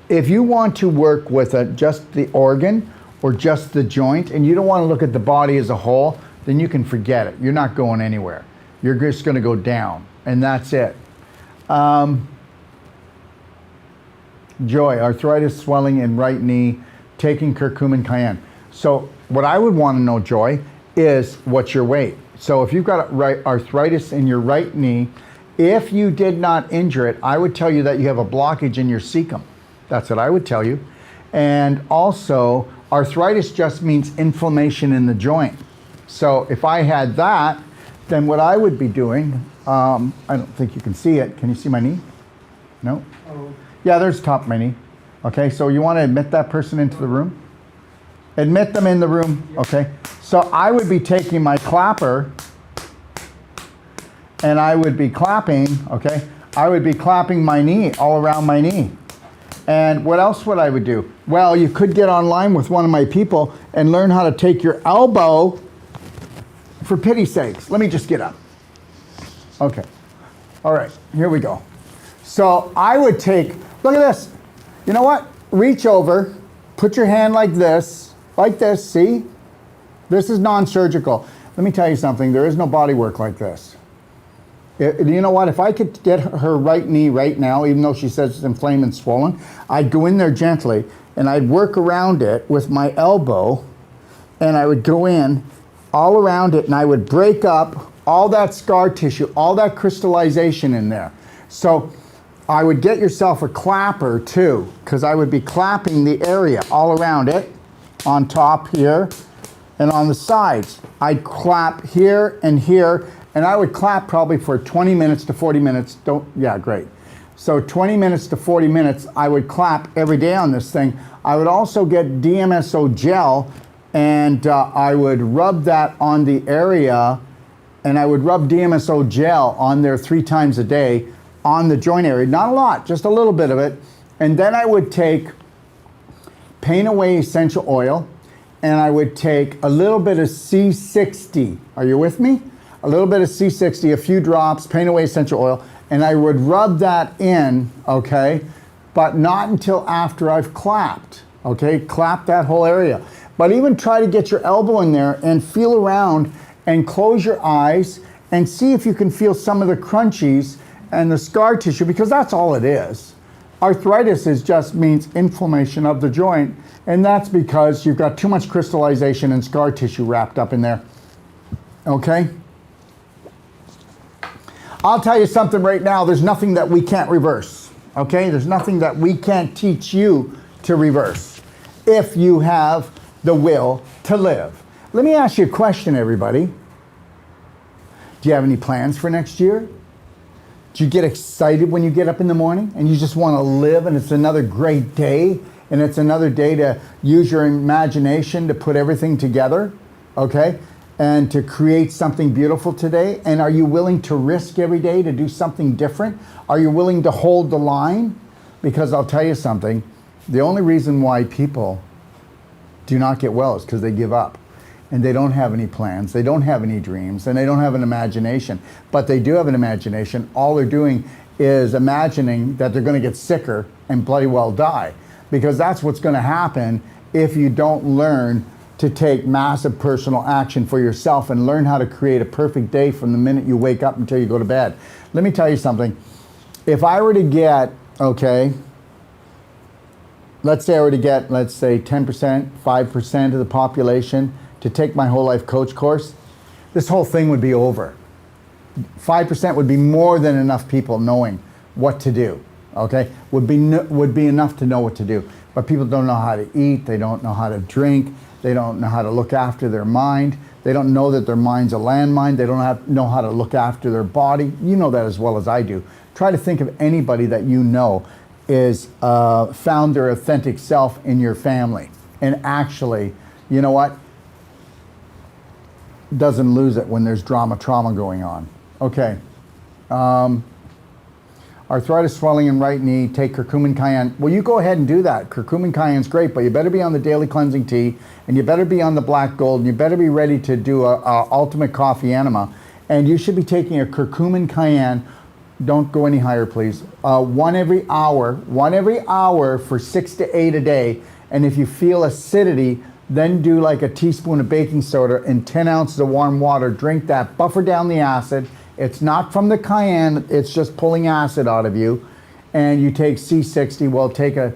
If you want to work with just the organ or just the joint, and you don't want to look at the body as a whole, then you can forget it. You're not going anywhere. You're just going to go down, and that's it. Joy, arthritis, swelling in right knee, taking curcumin cayenne. So what I would want to know, Joy, is what's your weight? So if you've got arthritis in your right knee, if you did not injure it, I would tell you that you have a blockage in your cecum. That's what I would tell you. And also, arthritis just means inflammation in the joint. So if I had that, then what I would be doing, I don't think you can see it. Can you see my knee? No? Oh. Yeah, there's the top of my knee. Okay, so you want to admit that person into the room? Admit them in the room, okay? So I would be taking my clapper and I would be clapping, okay? I would be clapping my knee, all around my knee. And what else would I would do? Well, you could get online with one of my people and learn how to take your elbow, for pity's sakes. Let me just get up. Okay. All right, here we go. So I would take, look at this. You know what? Reach over, put your hand like this, see? This is non-surgical. Let me tell you something, there is no body work like this. You know what, if I could get her right knee right now, even though she says it's inflamed and swollen, I'd go in there gently and I'd work around it with my elbow, and I would go in all around it and I would break up all that scar tissue, all that crystallization in there. So I would get yourself a clapper too, because I would be clapping the area all around it, on top here and on the sides. I'd clap here and here, and I would clap probably for 20 minutes to 40 minutes. Yeah, great. So 20 minutes to 40 minutes, I would clap every day on this thing. I would also get DMSO gel, and I would rub that on the area, and I would rub DMSO gel on there 3 times a day on the joint area. Not a lot, just a little bit of it. And then I would take Pain Away essential oil, and I would take a little bit of C60. Are you with me? A little bit of C60, a few drops, Pain Away essential oil, and I would rub that in, okay? But not until after I've clapped, okay? Clap that whole area. But even try to get your elbow in there and feel around and close your eyes and see if you can feel some of the crunchies and the scar tissue, because that's all it is. Arthritis just means inflammation of the joint, and that's because you've got too much crystallization and scar tissue wrapped up in there, okay? I'll tell you something right now, there's nothing that we can't reverse, okay? There's nothing that we can't teach you to reverse if you have the will to live. Let me ask you a question, everybody. Do you have any plans for next year? Do you get excited when you get up in the morning and you just want to live, and it's another great day, and it's another day to use your imagination to put everything together, okay? And to create something beautiful today? And are you willing to risk every day to do something different? Are you willing to hold the line? Because I'll tell you something, the only reason why people do not get well is because they give up. And they don't have any plans, they don't have any dreams, and they don't have an imagination. But they do have an imagination. All they're doing is imagining that they're going to get sicker and bloody well die. Because that's what's going to happen if you don't learn to take massive personal action for yourself and learn how to create a perfect day from the minute you wake up until you go to bed. Let me tell you something. If I were to get, okay, let's say I were to get, let's say 10%, 5% of the population to take my whole life coach course, this whole thing would be over. 5% would be more than enough people knowing what to do, okay? Would be enough to know what to do. But people don't know how to eat, they don't know how to drink, they don't know how to look after their mind, they don't know that their mind's a landmine, they don't know how to look after their body. You know that as well as I do. Try to think of anybody that you know is found their authentic self in your family. and actually, you know what, doesn't lose it when there's trauma going on. Okay. Arthritis, swelling in right knee, take curcumin cayenne. Well, you go ahead and do that. Curcumin cayenne's great, but you better be on the daily cleansing tea, and you better be on the black gold, and you better be ready to do a ultimate coffee enema. And you should be taking a curcumin cayenne. Don't go any higher, please. One every hour for 6 to 8 a day. And if you feel acidity, then do like a teaspoon of baking soda and 10 ounces of warm water. Drink that, buffer down the acid. It's not from the cayenne, it's just pulling acid out of you. And you take C60, well, take a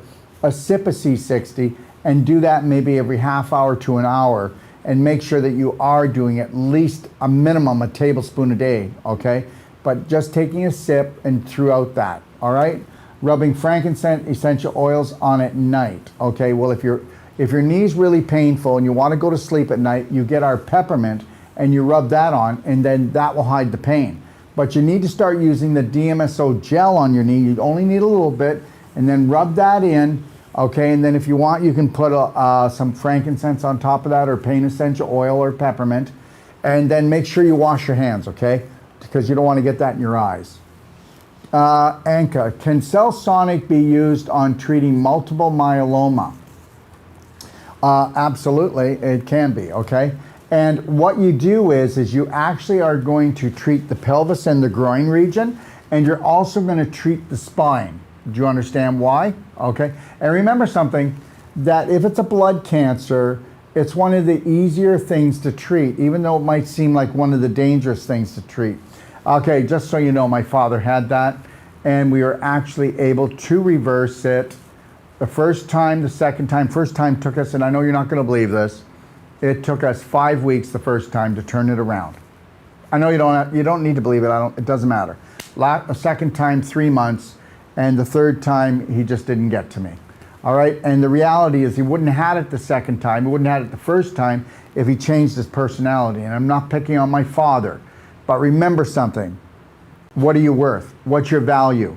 sip of C60 and do that maybe every half hour to an hour, and make sure that you are doing at least a minimum a tablespoon a day, okay? But just taking a sip and throughout that, all right? Rubbing frankincense essential oils on at night, okay? Well, if your knee's really painful and you want to go to sleep at night, you get our peppermint and you rub that on, and then that will hide the pain. But you need to start using the DMSO gel on your knee. You only need a little bit, and then rub that in, okay? And then if you want, you can put some frankincense on top of that, or pain essential oil or peppermint, and then make sure you wash your hands, okay? Because you don't want to get that in your eyes. Anka, can Celsonic be used on treating multiple myeloma? Absolutely, it can be, okay? And what you do is you actually are going to treat the pelvis and the groin region, and you're also going to treat the spine. Do you understand why? Okay. And remember something, that if it's a blood cancer, it's one of the easier things to treat, even though it might seem like one of the dangerous things to treat. Okay, just so you know, my father had that, and we were actually able to reverse it. The first time, the second time, first time took us, and I know you're not going to believe this, it took us 5 weeks the first time to turn it around. I know you don't need to believe it. It doesn't matter. A second time, 3 months, and the third time he just didn't get to me. All right, and the reality is he wouldn't have had it the second time. He wouldn't have had it the first time if he changed his personality. And I'm not picking on my father, but remember something. What are you worth? What's your value?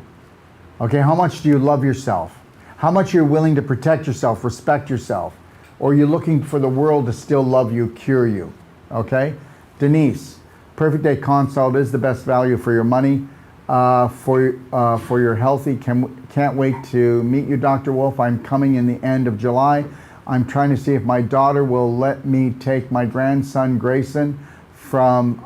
Okay, how much do you love yourself? How much you're willing to protect yourself, respect yourself? Or you're looking for the world to still love you, cure you, okay? Denise, Perfect Day Consult is the best value for your money, for your healthy. Can't wait to meet you, Dr. Wolf. I'm coming in the end of July. I'm trying to see if my daughter will let me take my grandson, Grayson, from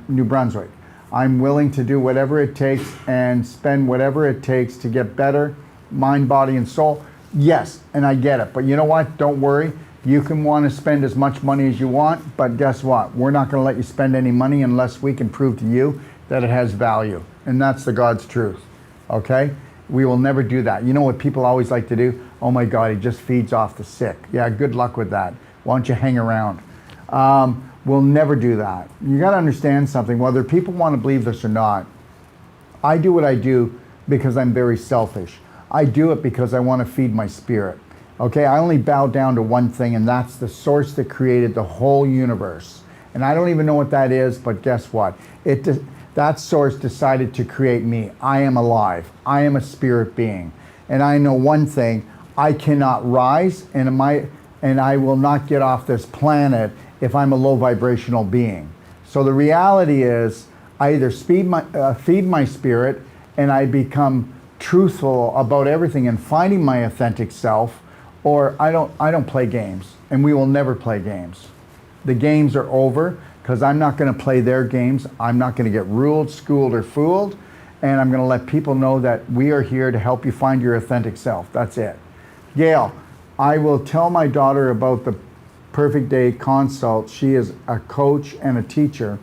New Brunswick. I'm willing to do whatever it takes and spend whatever it takes to get better, mind, body, and soul. Yes, and I get it, but you know what? Don't worry. You can want to spend as much money as you want, but guess what? We're not going to let you spend any money unless we can prove to you that it has value, and that's the God's truth, okay? We will never do that. You know what people always like to do? Oh my God, he just feeds off the sick. Yeah, good luck with that. Why don't you hang around? We'll never do that. You got to understand something, whether people want to believe this or not. I do what I do because I'm very selfish. I do it because I want to feed my spirit. Okay, I only bow down to one thing, and that's the source that created the whole universe. And I don't even know what that is, but guess what? That source decided to create me. I am alive. I am a spirit being. And I know one thing, I cannot rise, and I will not get off this planet if I'm a low vibrational being. So the reality is, I either feed my spirit, and I become truthful about everything and finding my authentic self, or I don't play games, and we will never play games. The games are over, because I'm not going to play their games. I'm not going to get ruled, schooled, or fooled, and I'm going to let people know that we are here to help you find your authentic self. That's it. Gail, I will tell my daughter about the Perfect Day Consult. She is a coach and a teacher.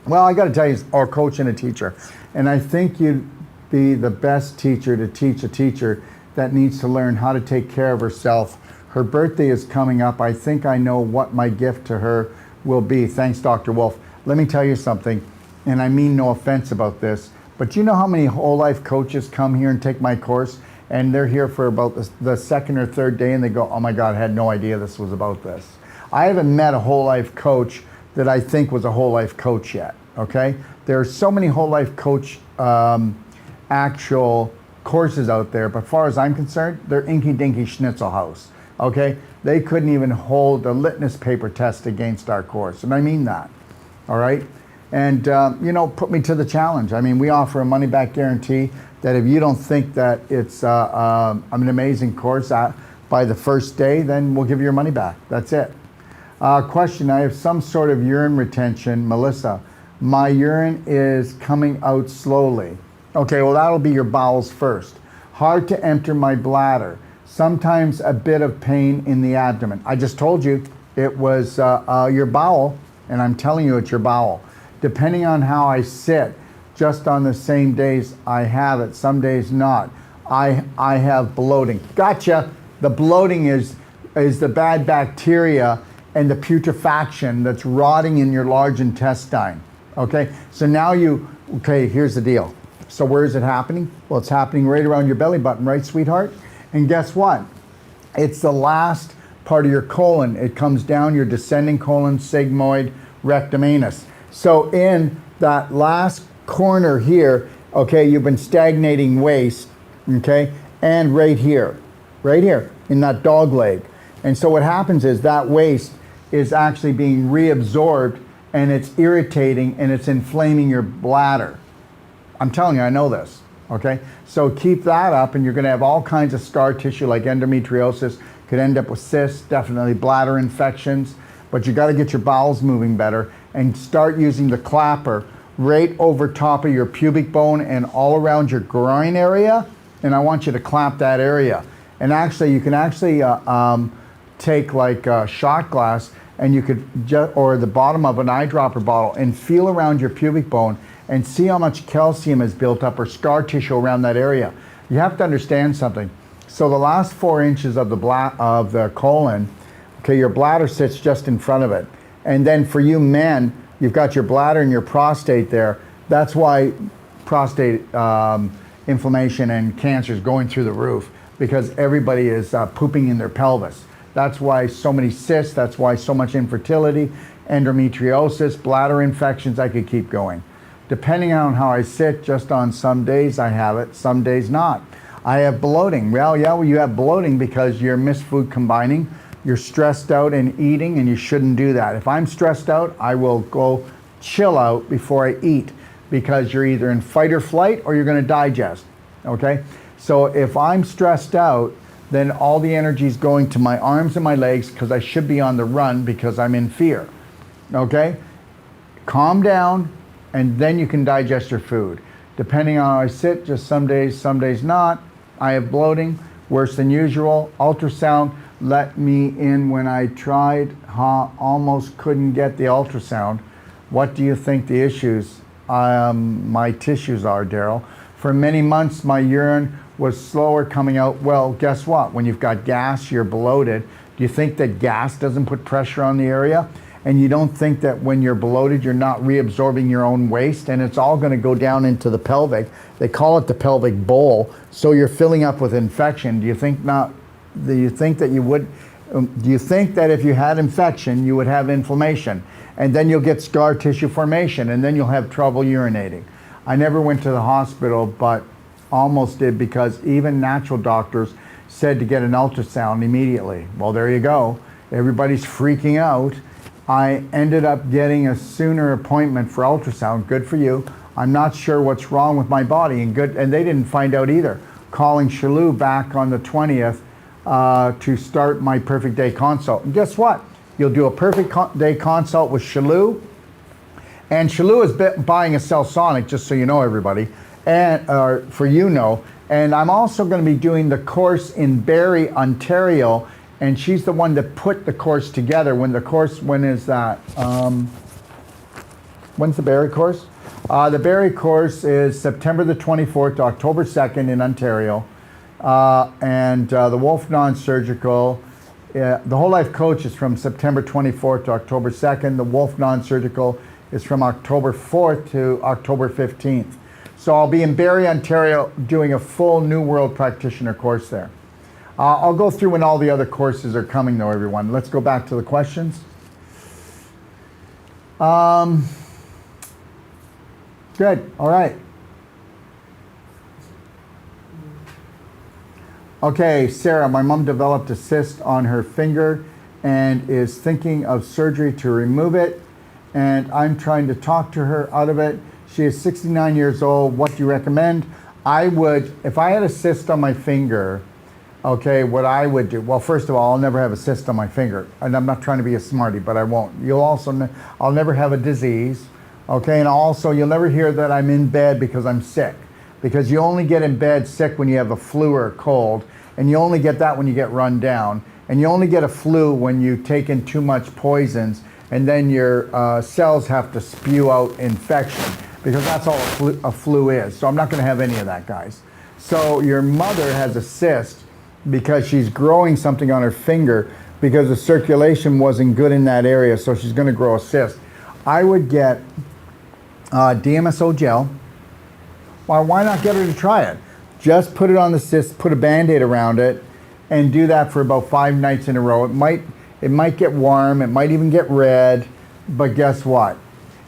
Well, I got to tell you, a coach and a teacher, and I think you'd be the best teacher to teach a teacher that needs to learn how to take care of herself. Her birthday is coming up. I think I know what my gift to her will be. Thanks, Dr. Wolf. Let me tell you something, and I mean no offense about this, but you know how many whole life coaches come here and take my course, and they're here for about the second or third day, and they go, oh my God, I had no idea this was about this. I haven't met a whole life coach that I think was a whole life coach yet, okay? There are so many whole life coach actual courses out there, but as far as I'm concerned, they're inky dinky schnitzel house. Okay? They couldn't even hold a litmus paper test against our course, and I mean that. All right? And, you know, put me to the challenge. I mean, we offer a money-back guarantee that if you don't think that it's an amazing course by the first day, then we'll give you your money back. That's it. Question, I have some sort of urine retention. Melissa, my urine is coming out slowly. Okay, well, that'll be your bowels first. Hard to enter my bladder. Sometimes a bit of pain in the abdomen. I just told you it was your bowel, and I'm telling you it's your bowel. Depending on how I sit, just on the same days I have it, some days not. I have bloating. Gotcha. The bloating is the bad bacteria and the putrefaction that's rotting in your large intestine. Okay, so now okay, here's the deal. So where is it happening? Well, it's happening right around your belly button, right, sweetheart? And guess what? It's the last part of your colon. It comes down your descending colon, sigmoid, rectum, anus. So in that last corner here, okay, you've been stagnating waste, okay, and right here in that dog leg. And so what happens is that waste is actually being reabsorbed, and it's irritating and it's inflaming your bladder. I'm telling you, I know this, okay? So keep that up, and you're gonna have all kinds of scar tissue like endometriosis, could end up with cysts, definitely bladder infections, but you gotta get your bowels moving better and start using the clapper right over top of your pubic bone and all around your groin area, and I want you to clap that area. And actually, you can actually take like a shot glass, and you could or the bottom of an eyedropper bottle and feel around your pubic bone and see how much calcium is built up or scar tissue around that area. You have to understand something. So the last 4 inches of the colon, okay, your bladder sits just in front of it. And then for you men, you've got your bladder and your prostate there. That's why prostate inflammation and cancer is going through the roof, because everybody is pooping in their pelvis. That's why so many cysts, that's why so much infertility, endometriosis, bladder infections, I could keep going. Depending on how I sit, just on some days I have it, some days not. I have bloating. Well, yeah, you have bloating because you're misfood combining. You're stressed out and eating, and you shouldn't do that. If I'm stressed out, I will go chill out before I eat, because you're either in fight or flight or you're gonna digest, okay? So if I'm stressed out, then all the energy is going to my arms and my legs, because I should be on the run because I'm in fear, okay? Calm down, and then you can digest your food. Depending on how I sit, just some days not. I have bloating, worse than usual. Ultrasound let me in when I tried, almost couldn't get the ultrasound. What do you think the issues, my tissues are, Daryl? For many months, my urine was slower coming out. Well, guess what? When you've got gas, you're bloated. Do you think that gas doesn't put pressure on the area? And you don't think that when you're bloated, you're not reabsorbing your own waste, and it's all going to go down into the pelvic. They call it the pelvic bowl. So you're filling up with infection. Do you think not? Do you think that you would? Do you think that if you had infection, you would have inflammation, and then you'll get scar tissue formation, and then you'll have trouble urinating? I never went to the hospital, but almost did, because even natural doctors said to get an ultrasound immediately. Well, there you go. Everybody's freaking out. I ended up getting a sooner appointment for ultrasound. Good for you. I'm not sure what's wrong with my body, and they didn't find out either. Calling Shalou back on the 20th to start my perfect day consult. And guess what? You'll do a perfect day consult with Shalou, and Shalou is buying a Celsonic, just so you know, everybody, and for you know. And I'm also going to be doing the course in Barrie, Ontario, and she's the one that put the course together. When is that? When's the Barrie course? The Barrie course is September the 24th to October 2nd in Ontario. And the Wolf Non-Surgical, the Whole Life Coach is from September 24th to October 2nd. The Wolf Non-Surgical is from October 4th to October 15th. So I'll be in Barrie, Ontario, doing a full New World Practitioner course there. I'll go through when all the other courses are coming, though, everyone. Let's go back to the questions. Good. All right. Okay, Sarah, my mom developed a cyst on her finger and is thinking of surgery to remove it. And I'm trying to talk to her out of it. She is 69 years old. What do you recommend? I would, if I had a cyst on my finger, okay, what I would do, well, first of all, I'll never have a cyst on my finger. And I'm not trying to be a smarty, but I won't. I'll never have a disease, okay? And also, you'll never hear that I'm in bed because I'm sick. Because you only get in bed sick when you have a flu or a cold, and you only get that when you get run down, and you only get a flu when you take in too much poisons, and then your cells have to spew out infection, because that's all a flu is. So I'm not going to have any of that, guys. So your mother has a cyst because she's growing something on her finger because the circulation wasn't good in that area, so she's going to grow a cyst. I would get DMSO gel. Why not get her to try it? Just put it on the cyst, put a Band-Aid around it, and do that for about 5 nights in a row. It might get warm, it might even get red, but guess what?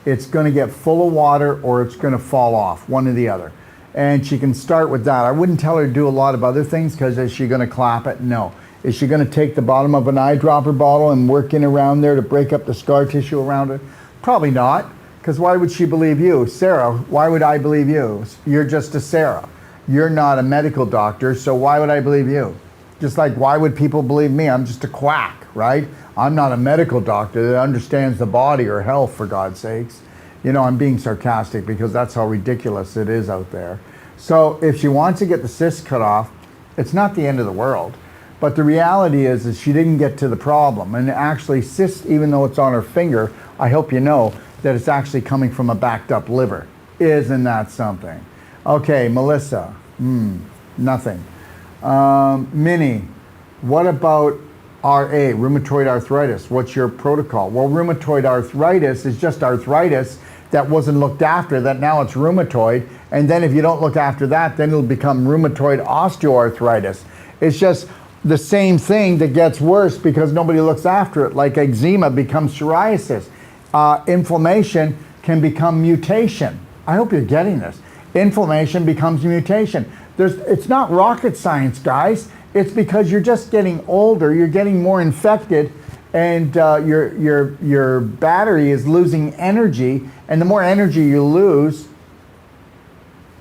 It's going to get full of water or it's going to fall off, one or the other. And she can start with that. I wouldn't tell her to do a lot of other things, because is she going to clap it? No. Is she going to take the bottom of an eyedropper bottle and work in around there to break up the scar tissue around it? Probably not. Because why would she believe you? Sarah, why would I believe you? You're just a Sarah. You're not a medical doctor, so why would I believe you? Just like, why would people believe me? I'm just a quack, right? I'm not a medical doctor that understands the body or health, for God's sakes. You know, I'm being sarcastic because that's how ridiculous it is out there. So if she wants to get the cyst cut off, it's not the end of the world. But the reality is she didn't get to the problem. And actually, cyst, even though it's on her finger, I hope you know that it's actually coming from a backed up liver. Isn't that something? Okay, Melissa, nothing. Minnie, what about RA, rheumatoid arthritis? What's your protocol? Well, rheumatoid arthritis is just arthritis that wasn't looked after, that now it's rheumatoid. And then if you don't look after that, then it'll become rheumatoid osteoarthritis. It's just the same thing that gets worse because nobody looks after it, like eczema becomes psoriasis. Inflammation can become mutation. I hope you're getting this. Inflammation becomes mutation. It's not rocket science, guys. It's because you're just getting older, you're getting more infected, and your battery is losing energy, and the more energy you lose,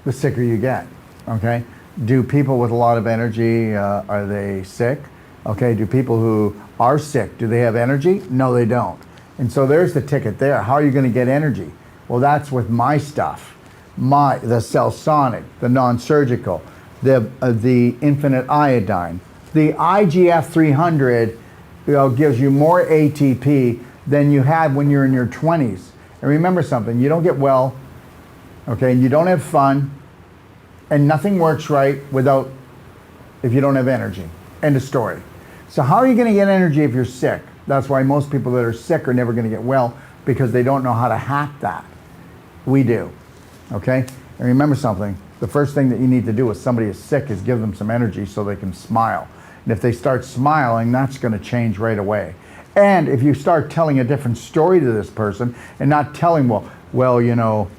the sicker you get, okay? Do people with a lot of energy, are they sick? Okay, do people who are sick, do they have energy? No, they don't. And so there's the ticket there. How are you going to get energy? Well, that's with my stuff. The Celsonic, the non-surgical, the infinite iodine. The IGF 300 gives you more ATP than you had when you're in your 20s. And remember something, you don't get well, okay, and you don't have fun, and nothing works right if you don't have energy. End of story. So how are you going to get energy if you're sick? That's why most people that are sick are never going to get well, because they don't know how to hack that. We do, okay? And remember something, the first thing that you need to do if somebody is sick is give them some energy so they can smile. And if they start smiling, that's going to change right away. And if you start telling a different story to this person and not telling, well, you know,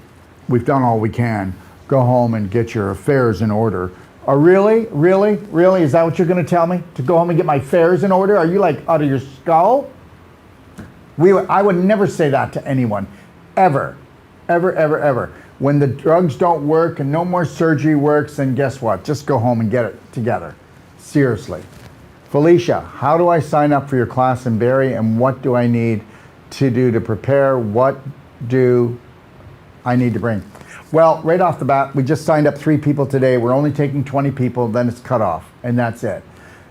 we've done all we can, go home and get your affairs in order. Oh, really? Really? Really? Is that what you're going to tell me? To go home and get my affairs in order? Are you like out of your skull? I would never say that to anyone. Ever. Ever, ever, ever. When the drugs don't work and no more surgery works, then guess what? Just go home and get it together. Seriously. Felicia, how do I sign up for your class in Barrie, and what do I need to do to prepare? What do I need to bring? Well, right off the bat, we just signed up 3 people today. We're only taking 20 people, then it's cut off, and that's it.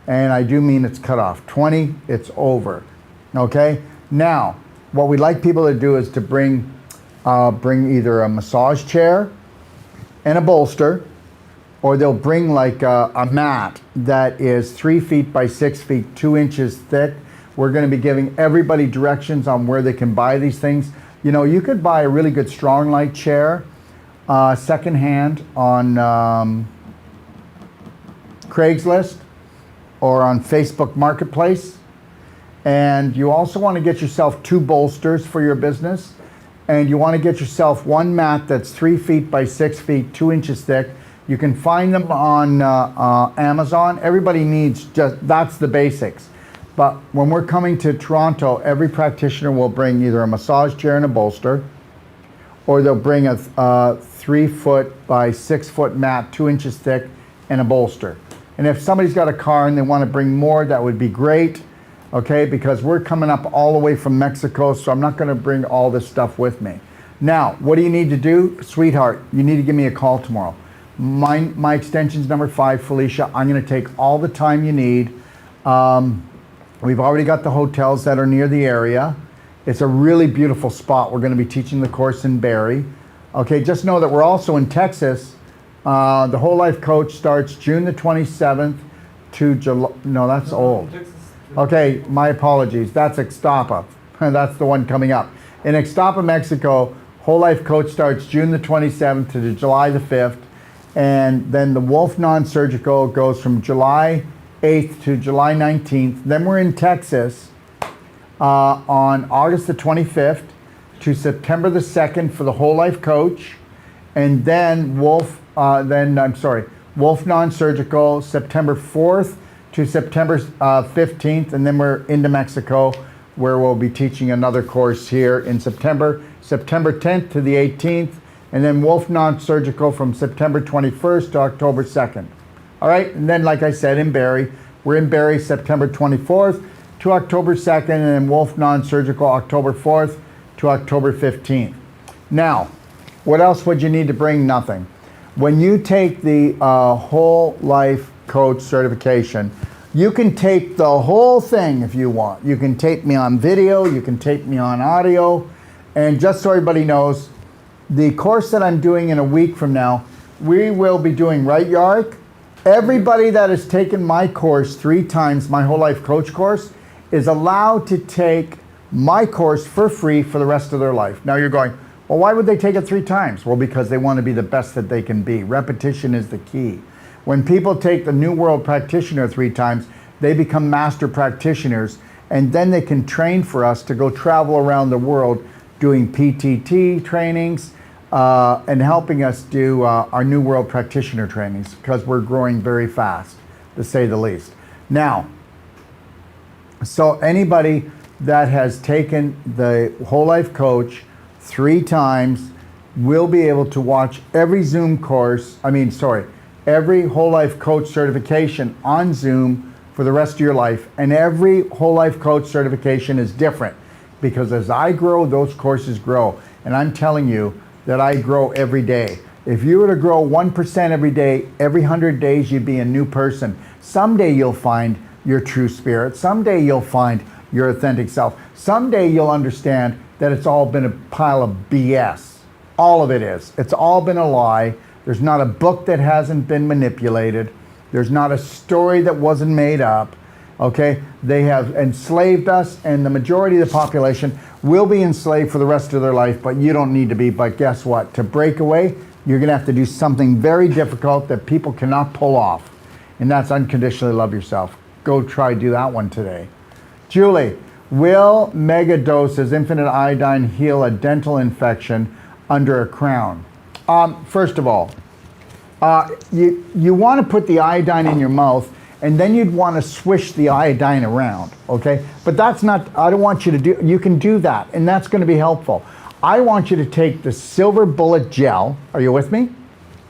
And I do mean it's cut off. 20, it's over. Okay? Now, what we'd like people to do is to bring either a massage chair and a bolster, or they'll bring like a mat that is 3 feet by 6 feet, 2 inches thick. We're going to be giving everybody directions on where they can buy these things. You know, you could buy a really good strong light chair secondhand on Craigslist or on Facebook Marketplace. And you also want to get yourself 2 bolsters for your business. And you want to get yourself 1 mat that's 3 feet by 6 feet, 2 inches thick, You can find them on Amazon. Everybody needs that's the basics. But when we're coming to Toronto, every practitioner will bring either a massage chair and a bolster, or they'll bring a 3-foot by 6-foot mat, 2 inches thick, and a bolster. And if somebody's got a car and they want to bring more, that would be great, okay? Because we're coming up all the way from Mexico, so I'm not going to bring all this stuff with me. Now, what do you need to do? Sweetheart, you need to give me a call tomorrow. My extension's number 5, Felicia. I'm going to take all the time you need. We've already got the hotels that are near the area. It's a really beautiful spot. We're going to be teaching the course in Barrie. Okay, just know that we're also in Texas. The Whole Life Coach starts June the 27th to July. No, that's old. Okay, my apologies. That's Ixtapa. That's the one coming up. In Ixtapa, Mexico, Whole Life Coach starts June the 27th to July the 5th. And then the Wolf Non-Surgical goes from July 8th to July 19th. Then we're in Texas on August the 25th to September the 2nd for the Whole Life Coach. And then Wolf Non-Surgical, September 4th to September 15th. And then we're into Mexico, where we'll be teaching another course here in September 10th to the 18th. And then Wolf Non-Surgical from September 21st to October 2nd. All right, and then like I said, in Barrie, we're in Barrie September 24th to October 2nd, and then Wolf Non-Surgical October 4th to October 15th. Now, what else would you need to bring? Nothing. When you take the Whole Life Coach certification, you can tape the whole thing if you want. You can tape me on video, you can tape me on audio, and just so everybody knows, the course that I'm doing in a week from now, we will be doing, right, Yark? Everybody that has taken my course 3 times, my Whole Life Coach course, is allowed to take my course for free for the rest of their life. Now you're going, well, why would they take it 3 times? Well, because they want to be the best that they can be. Repetition is the key. When people take the New World Practitioner 3 times, they become master practitioners, and then they can train for us to go travel around the world doing PTT trainings, and helping us do our New World Practitioner trainings, because we're growing very fast, to say the least. Now, so anybody that has taken the Whole Life Coach 3 times will be able to watch every Zoom course, every Whole Life Coach certification on Zoom for the rest of your life. And every Whole Life Coach certification is different, because as I grow, those courses grow. And I'm telling you, that I grow every day. If you were to grow 1% every day, every 100 days, you'd be a new person. Someday you'll find your true spirit. Someday you'll find your authentic self. Someday you'll understand that it's all been a pile of BS. All of it is. It's all been a lie. There's not a book that hasn't been manipulated. There's not a story that wasn't made up. Okay? They have enslaved us, and the majority of the population will be enslaved for the rest of their life, but you don't need to be. But guess what? To break away, you're going to have to do something very difficult that people cannot pull off, and that's unconditionally love yourself. Go try do that one today. Julie, will mega doses, infinite iodine, heal a dental infection under a crown? First of all, you want to put the iodine in your mouth, and then you'd want to swish the iodine around, okay? But that's not, I don't want you to do, you can do that, and that's going to be helpful. I want you to take the silver bullet gel, are you with me?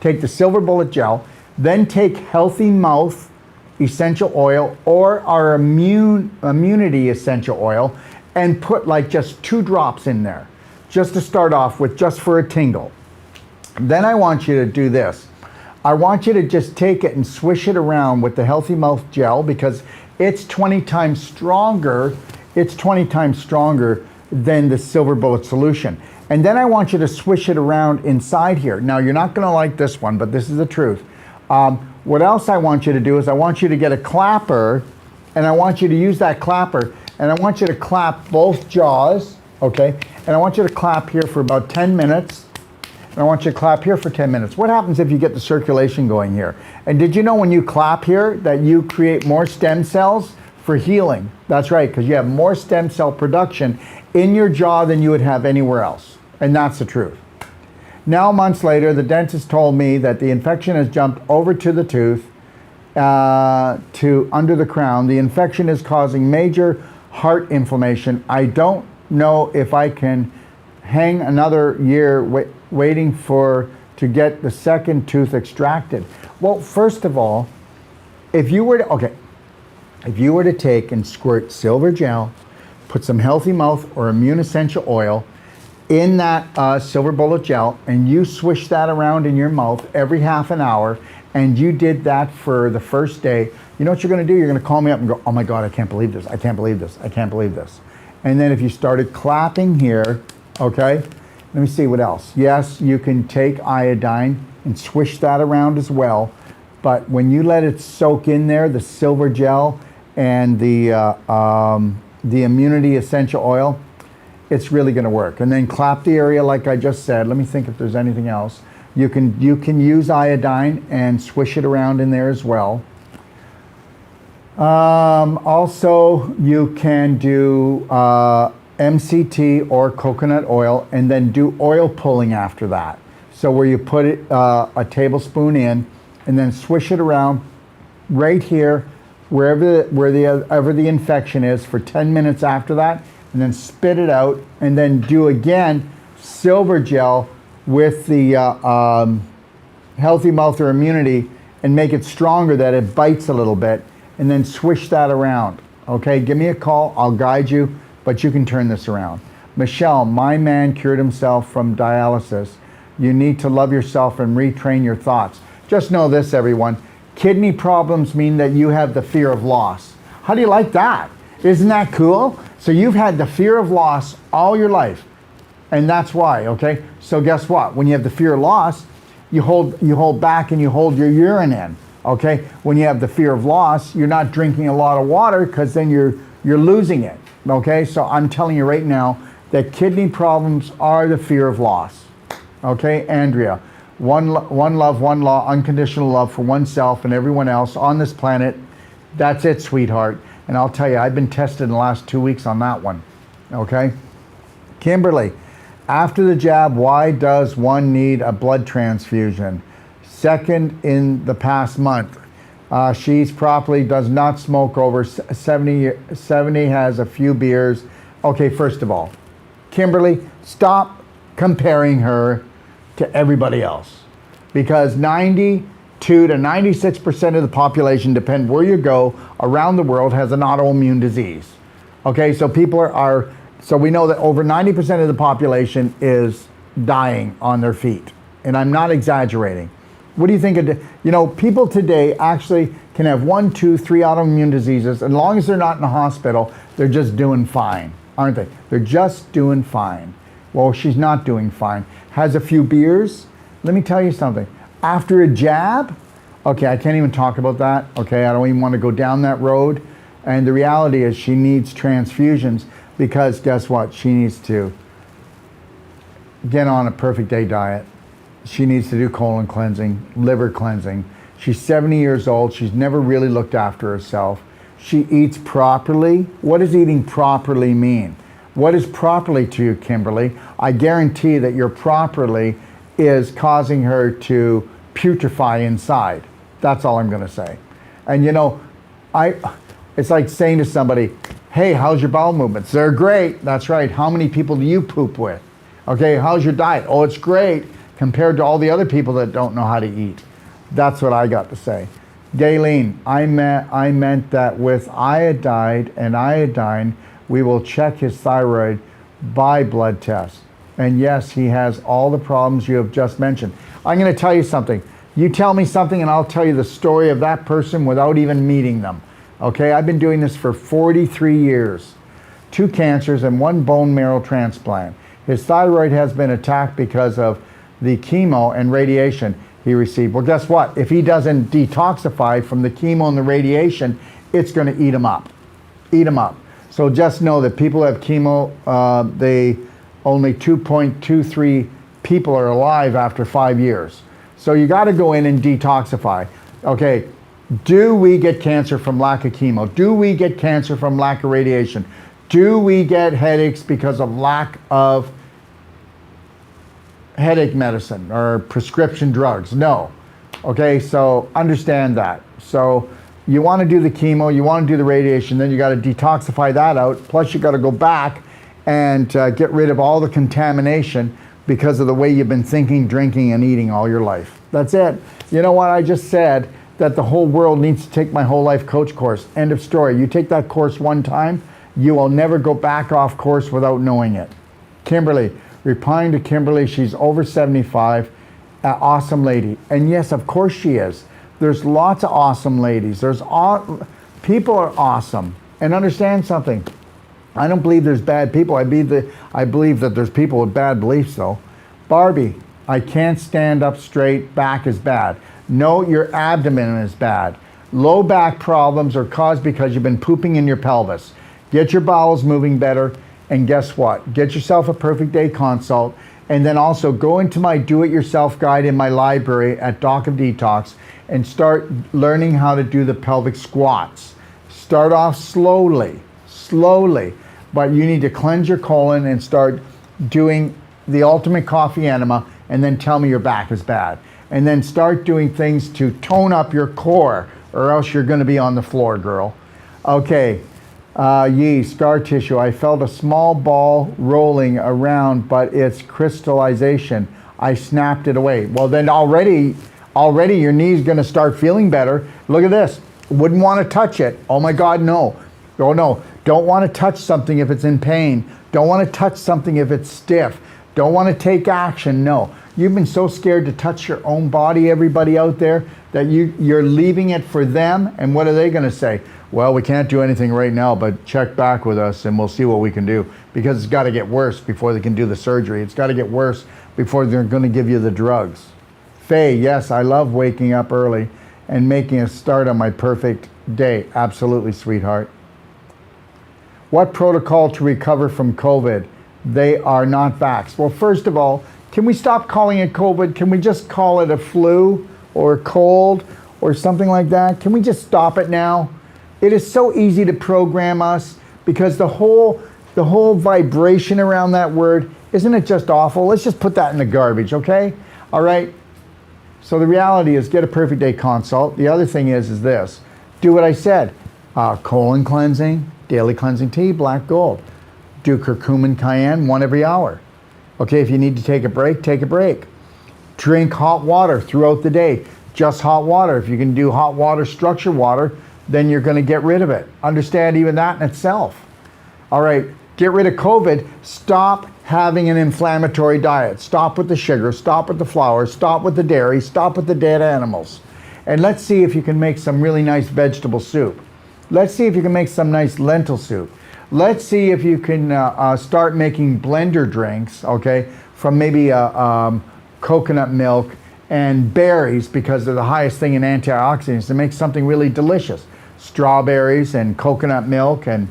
Take the silver bullet gel, then take Healthy Mouth essential oil or our immunity essential oil, and put like just 2 drops in there, just to start off with, just for a tingle. Then I want you to do this. I want you to just take it and swish it around with the Healthy Mouth gel, because it's 20 times stronger. It's 20 times stronger than the silver bullet solution. And then I want you to swish it around inside here. Now, you're not going to like this one, but this is the truth. What else I want you to do is I want you to get a clapper, and I want you to use that clapper, and I want you to clap both jaws, okay? And I want you to clap here for about 10 minutes. And I want you to clap here for 10 minutes. What happens if you get the circulation going here? And did you know when you clap here that you create more stem cells for healing? That's right, because you have more stem cell production in your jaw than you would have anywhere else. And that's the truth. Now, months later, the dentist told me that the infection has jumped over to the tooth, to under the crown. The infection is causing major heart inflammation. I don't know if I can hang another year waiting to get the second tooth extracted. Well, first of all, if you were to take and squirt silver gel, put some Healthy Mouth or Immune Essential Oil in that silver bullet gel, and you swish that around in your mouth every half an hour, and you did that for the first day, you know what you're going to do? You're going to call me up and go, oh my God, I can't believe this. I can't believe this. I can't believe this. And then if you started clapping here, okay, let me see what else. Yes, you can take iodine and swish that around as well. But when you let it soak in there, the silver gel and the immunity essential oil, it's really going to work. And then clap the area like I just said. Let me think if there's anything else. You can use iodine and swish it around in there as well. Also, you can do MCT or coconut oil, and then do oil pulling after that. So where you put it, a tablespoon in, and then swish it around right here, wherever the infection is, for 10 minutes after that, and then spit it out, and then do again silver gel with the Healthy Mouth or Immunity, and make it stronger that it bites a little bit, and then swish that around. Okay, give me a call, I'll guide you, but you can turn this around. Michelle, my man cured himself from dialysis. You need to love yourself and retrain your thoughts. Just know this, everyone. Kidney problems mean that you have the fear of loss. How do you like that? Isn't that cool? So you've had the fear of loss all your life. And that's why, okay? So guess what? When you have the fear of loss, you hold back and you hold your urine in, okay? When you have the fear of loss, you're not drinking a lot of water, because then you're losing it, okay? So I'm telling you right now that kidney problems are the fear of loss, okay? Andrea, one love, one law, unconditional love for oneself and everyone else on this planet. That's it, sweetheart. And I'll tell you, I've been tested in the last 2 weeks on that one, okay? Kimberly, after the jab, why does one need a blood transfusion? Second in the past month. She's properly, does not smoke over 70, has a few beers. Okay, first of all, Kimberly, stop comparing her to everybody else, because 92 to 96% of the population, depend where you go around the world, has an autoimmune disease. Okay, so so we know that over 90% of the population is dying on their feet, and I'm not exaggerating. What do you think of, people today actually can have 1, 2, 3 autoimmune diseases. As long as they're not in the hospital, they're just doing fine, aren't they? They're just doing fine. Well, she's not doing fine. Has a few beers. Let me tell you something. After a jab, okay, I can't even talk about that. Okay, I don't even want to go down that road. And the reality is she needs transfusions, because guess what? She needs to get on a perfect day diet. She needs to do colon cleansing, liver cleansing. She's 70 years old. She's never really looked after herself. She eats properly. What does eating properly mean? What is properly to you, Kimberly? I guarantee that your properly is causing her to putrefy inside. That's all I'm going to say. And it's like saying to somebody, hey, how's your bowel movements? They're great. That's right. How many people do you poop with? Okay, how's your diet? Oh, it's great, compared to all the other people that don't know how to eat. That's what I got to say. Daylene, I meant that with iodine, we will check his thyroid by blood test. And yes, he has all the problems you have just mentioned. I'm going to tell you something. You tell me something and I'll tell you the story of that person without even meeting them. Okay, I've been doing this for 43 years. 2 cancers and 1 bone marrow transplant. His thyroid has been attacked because of the chemo and radiation he received. Well, guess what? If he doesn't detoxify from the chemo and the radiation, it's going to eat him up. Eat him up. So just know that people have chemo, only 2.23 people are alive after 5 years. So you got to go in and detoxify. Okay, do we get cancer from lack of chemo? Do we get cancer from lack of radiation? Do we get headaches because of lack of headache medicine or prescription drugs. No. Okay, so understand that. So you want to do the chemo, you want to do the radiation, then you got to detoxify that out. Plus you got to go back and get rid of all the contamination because of the way you've been thinking, drinking, and eating all your life. That's it. You know what? I just said that the whole world needs to take my whole life coach course. End of story. You take that course one time, you will never go back off course without knowing it. Kimberly, replying to Kimberly, she's over 75, an awesome lady. And yes, of course she is. There's lots of awesome ladies. People are awesome. And understand something. I don't believe there's bad people. I believe that there's people with bad beliefs though. Barbie, I can't stand up straight, back is bad. No, your abdomen is bad. Low back problems are caused because you've been pooping in your pelvis. Get your bowels moving better, and guess what? Get yourself a perfect day consult, and then also go into my do-it-yourself guide in my library at Doc of Detox and start learning how to do the pelvic squats. Start off slowly, but you need to cleanse your colon and start doing the ultimate coffee enema, and then tell me your back is bad. And then start doing things to tone up your core, or else you're going to be on the floor, girl. Okay, scar tissue. I felt a small ball rolling around, but it's crystallization. I snapped it away. Well, then already your knee's going to start feeling better. Look at this. Wouldn't want to touch it. Oh my God, no. Oh no. Don't want to touch something if it's in pain. Don't want to touch something if it's stiff. Don't want to take action. No. You've been so scared to touch your own body, everybody out there, that you're leaving it for them. And what are they going to say? Well, we can't do anything right now, but check back with us and we'll see what we can do. Because it's got to get worse before they can do the surgery. It's got to get worse before they're going to give you the drugs. Faye, yes, I love waking up early and making a start on my perfect day. Absolutely, sweetheart. What protocol to recover from COVID? They are not vaxxed. Well, first of all, can we stop calling it COVID? Can we just call it a flu or a cold or something like that? Can we just stop it now? It is so easy to program us because the whole vibration around that word, isn't it just awful? Let's just put that in the garbage, okay? All right. So the reality is get a perfect day consult. The other thing is this. Do what I said. Colon cleansing, daily cleansing tea, black gold. Do curcumin cayenne, 1 every hour. Okay, if you need to take a break, take a break. Drink hot water throughout the day. Just hot water. If you can do hot water, structured water, then you're going to get rid of it. Understand even that in itself. All right, get rid of COVID. Stop having an inflammatory diet. Stop with the sugar. Stop with the flour. Stop with the dairy. Stop with the dead animals. And let's see if you can make some really nice vegetable soup. Let's see if you can make some nice lentil soup. Let's see if you can start making blender drinks, okay, from maybe coconut milk and berries, because they're the highest thing in antioxidants, to make something really delicious. Strawberries and coconut milk, and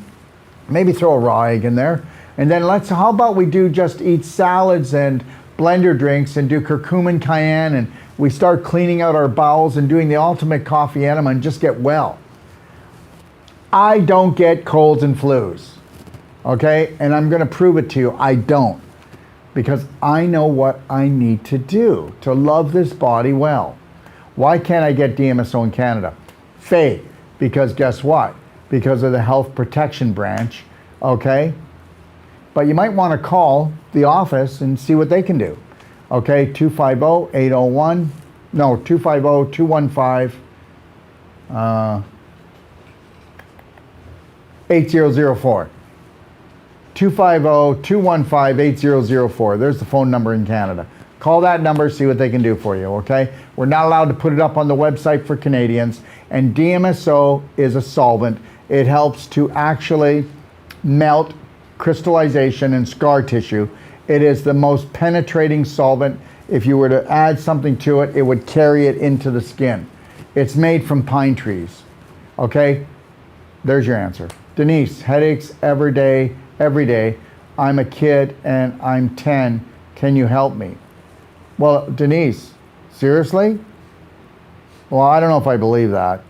maybe throw a raw egg in there. And then how about we do just eat salads and blender drinks and do curcumin cayenne, and we start cleaning out our bowels and doing the ultimate coffee enema and just get well. I don't get colds and flus, okay? And I'm gonna prove it to you, I don't. Because I know what I need to do to love this body well. Why can't I get DMSO in Canada? Faye, because guess what? Because of the health protection branch, okay? But you might wanna call the office and see what they can do. Okay, 250-801, no, 250-215, 8004. 250-215-8004. There's the phone number in Canada. Call that number, see what they can do for you, okay? We're not allowed to put it up on the website for Canadians, and DMSO is a solvent. It helps to actually melt crystallization and scar tissue. It is the most penetrating solvent. If you were to add something to it, it would carry it into the skin. It's made from pine trees, okay? There's your answer. Denise, headaches every day. I'm a kid and I'm 10. Can you help me? Well, Denise, seriously? Well, I don't know if I believe that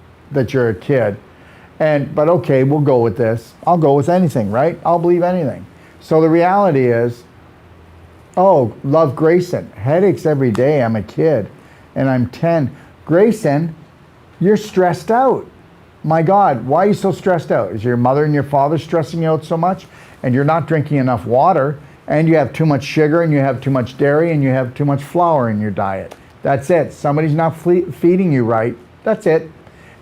you're a kid. But okay, we'll go with this. I'll go with anything, right? I'll believe anything. So the reality is, Oh, love Grayson. Headaches every day. I'm a kid and I'm 10. Grayson, you're stressed out. My God, why are you so stressed out? Is your mother and your father stressing you out so much? And you're not drinking enough water, and you have too much sugar, and you have too much dairy, and you have too much flour in your diet. That's it. Somebody's not feeding you right. That's it.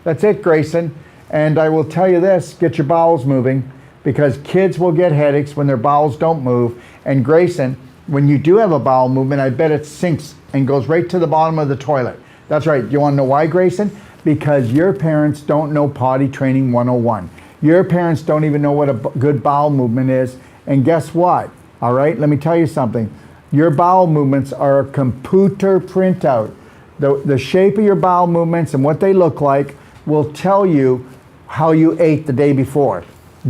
That's it, Grayson. And I will tell you this, get your bowels moving, because kids will get headaches when their bowels don't move. And Grayson, when you do have a bowel movement, I bet it sinks and goes right to the bottom of the toilet. That's right. You want to know why, Grayson? Because your parents don't know potty training 101. Your parents don't even know what a good bowel movement is. And guess what? All right, let me tell you something. Your bowel movements are a computer printout. The shape of your bowel movements and what they look like will tell you how you ate the day before.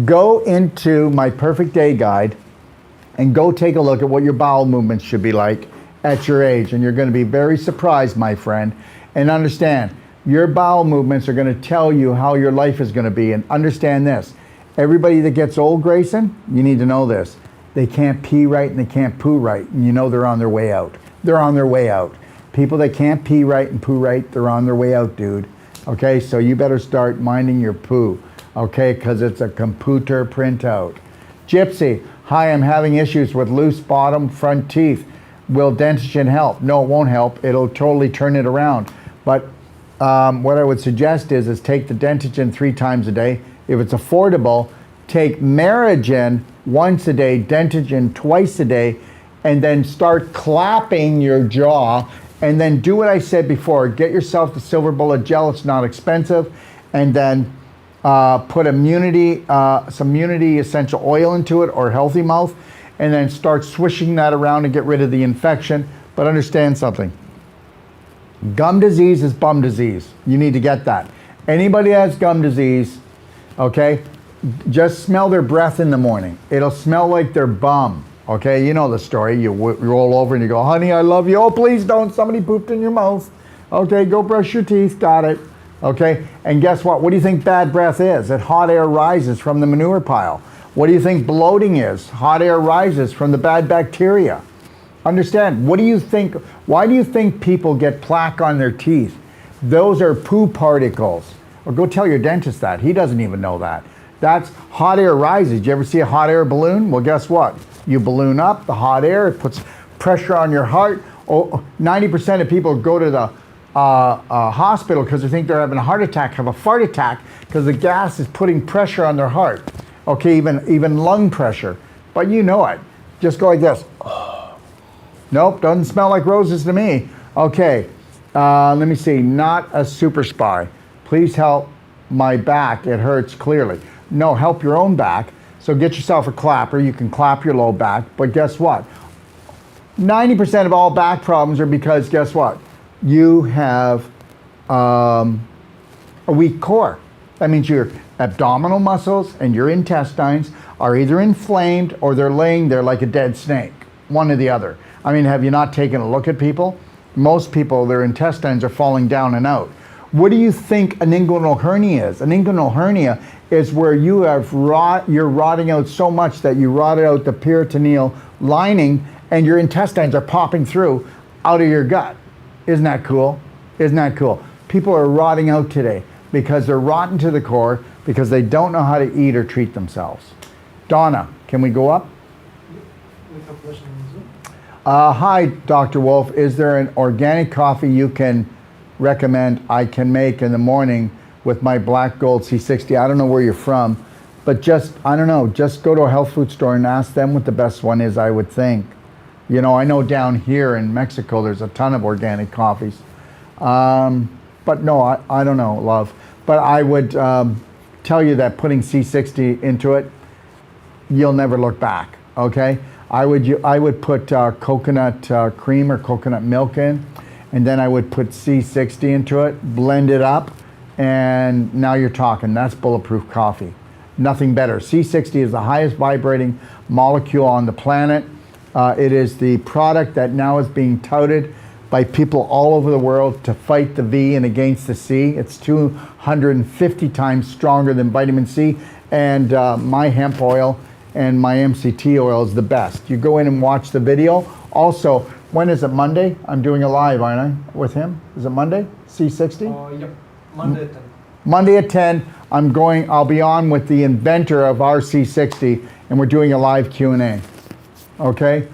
Go into my perfect day guide and go take a look at what your bowel movements should be like at your age. And you're going to be very surprised, my friend. And understand, your bowel movements are going to tell you how your life is going to be. And understand this, everybody that gets old, Grayson, you need to know this. They can't pee right and they can't poo right. And you know they're on their way out. They're on their way out. People that can't pee right and poo right, they're on their way out, dude. Okay, so you better start minding your poo. Okay, because it's a computer printout. Gypsy, hi, I'm having issues with loose bottom front teeth. Will dentition help? No, it won't help. It'll totally turn it around. But what I would suggest is take the Dentigen 3 times a day. If it's affordable, take Merigen once a day, Dentigen twice a day, and then start clapping your jaw. And then do what I said before. Get yourself the silver bullet gel. It's not expensive. And then put some Immunity essential oil into it, or Healthy Mouth, and then start swishing that around and get rid of the infection. But understand something. Gum disease is bum disease. You need to get that. Anybody that has gum disease, okay, just smell their breath in the morning. It'll smell like their bum. Okay, you know the story. You roll over and you go, honey, I love you. Oh, please don't. Somebody pooped in your mouth. Okay, go brush your teeth. Got it. Okay, and guess what? What do you think bad breath is? That hot air rises from the manure pile. What do you think bloating is? Hot air rises from the bad bacteria. Understand, what do you think, why do you think people get plaque on their teeth? Those are poo particles. Or go tell your dentist that. He doesn't even know that. That's hot air rises. Did you ever see a hot air balloon? Well, guess what? You balloon up the hot air, it puts pressure on your heart. 90% of people go to the hospital because they think they're having a heart attack, have a fart attack, because the gas is putting pressure on their heart. Okay, even lung pressure. But you know it. Just go like this. Nope, doesn't smell like roses to me. Okay, let me see. Not a super spy. Please help my back. It hurts clearly. No, help your own back. So get yourself a clapper. You can clap your low back. But guess what? 90% of all back problems are because, guess what? You have a weak core. That means your abdominal muscles and your intestines are either inflamed or they're laying there like a dead snake. One or the other. I mean, have you not taken a look at people? Most people, their intestines are falling down and out. What do you think an inguinal hernia is? An inguinal hernia is where you have you're rotting out so much that you rotted out the peritoneal lining and your intestines are popping through out of your gut. Isn't that cool? Isn't that cool? People are rotting out today because they're rotten to the core because they don't know how to eat or treat themselves. Donna, can we go up? Hi, Dr. Wolf. Is there an organic coffee you can recommend I can make in the morning with my Black Gold C60? I don't know where you're from, but I don't know, just go to a health food store and ask them what the best one is, I would think. You know, I know down here in Mexico there's a ton of organic coffees. But no, I don't know, love. But I would tell you that putting C60 into it, you'll never look back, okay? I would put coconut cream or coconut milk in, and then I would put C60 into it, blend it up, and now you're talking. That's bulletproof coffee. Nothing better. C60 is the highest vibrating molecule on the planet. It is the product that now is being touted by people all over the world to fight the V and against the C. It's 250 times stronger than vitamin C, and my hemp oil and my MCT oil is the best. You go in and watch the video. Also, when is it? Monday? I'm doing a live, aren't I, with him? Is it Monday? C60? Yep. Monday at 10. Monday at 10, I'll be on with the inventor of RC60, and we're doing a live Q&A. Okay?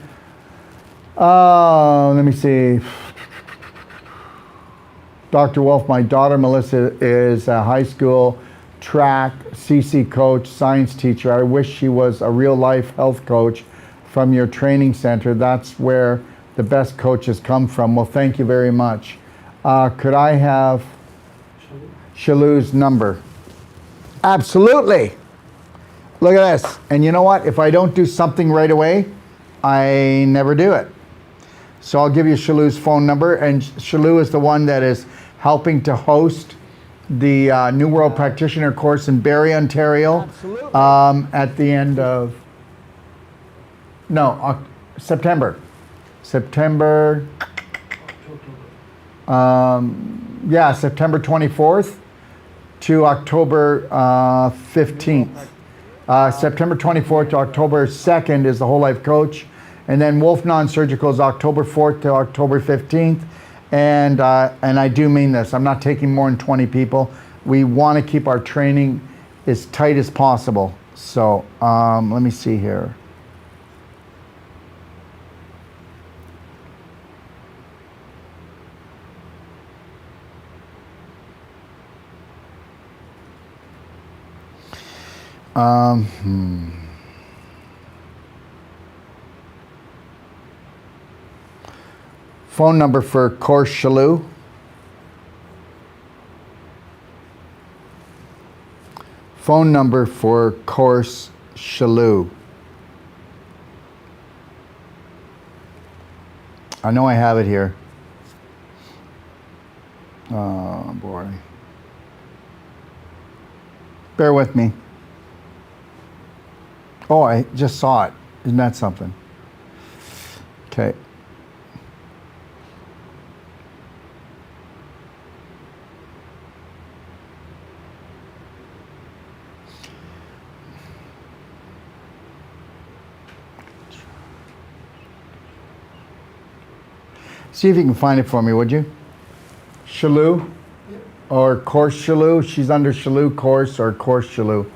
Let me see. Dr. Wolf, my daughter Melissa is a high school track CC coach, science teacher. I wish she was a real life health coach from your training center. That's where the best coaches come from. Well, thank you very much. Could I have Shalu's number? Absolutely. Look at this. And you know what? If I don't do something right away, I never do it. So I'll give you Shalu's phone number. And Shalu is the one that is helping to host the New World Practitioner course in Barrie, Ontario. Absolutely. At the end of, September. September 24th to October 15th. September 24th to October 2nd is the Whole Life Coach. And then Wolf Non-Surgical is October 4th to October 15th. And I do mean this. I'm not taking more than 20 people. We want to keep our training as tight as possible. So let me see here. Phone number for Course Shalu. Phone number for Course Shalu. I know I have it here. Oh boy. Bear with me. Oh, I just saw it. Isn't that something? Okay. See if you can find it for me, would you? Shalu? Yep. Or Course Shalu? She's under Shalu Course or Course Shalu.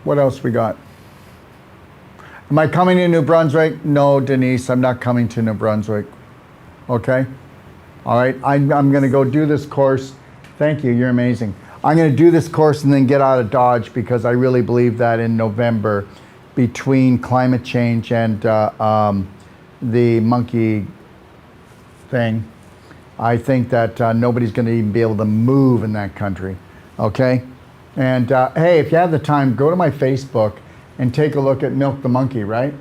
What else we got? Am I coming to New Brunswick? No, Denise, I'm not coming to New Brunswick. Okay? All right, I'm going to go do this course. Thank you, you're amazing. I'm going to do this course and then get out of Dodge because I really believe that in November, between climate change and the monkey thing, I think that nobody's going to even be able to move in that country. Okay? And hey, if you have the time, go to my Facebook and take a look at Milk the Monkey, right?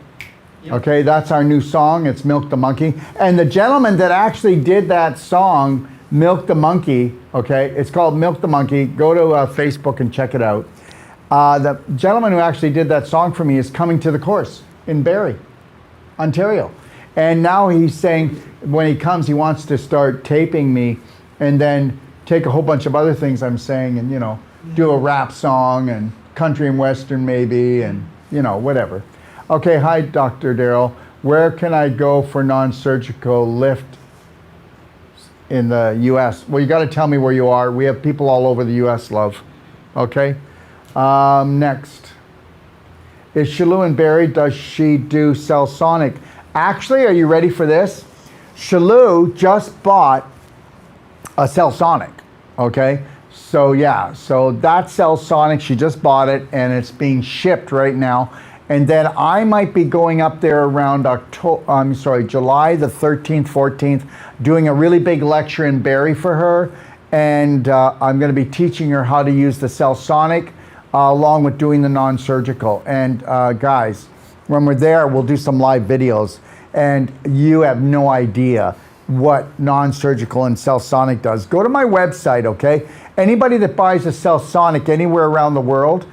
Yep. Okay, that's our new song. It's Milk the Monkey. And the gentleman that actually did that song, Milk the Monkey, okay, it's called Milk the Monkey. Go to Facebook and check it out. The gentleman who actually did that song for me is coming to the course in Barrie, Ontario. And now he's saying when he comes, he wants to start taping me and then take a whole bunch of other things I'm saying and, you know, do a rap song and country and western maybe and, you know, whatever. Okay, hi, Dr. Daryl. Where can I go for non-surgical lift in the U.S.? Well, you got to tell me where you are. We have people all over the U.S., love. Okay? Next. Is Shalu in Barrie? Does she do Cellsonic? Actually, are you ready for this? Shalu just bought a Cellsonic, okay? So yeah, so that Cellsonic, she just bought it and it's being shipped right now. And then I might be going up there around July the 13th, 14th, doing a really big lecture in Barrie for her. And I'm gonna be teaching her how to use the Cellsonic along with doing the non-surgical. And guys, when we're there, we'll do some live videos. And you have no idea what non-surgical and Cellsonic does. Go to my website, okay? Anybody that buys a Cellsonic anywhere around the world,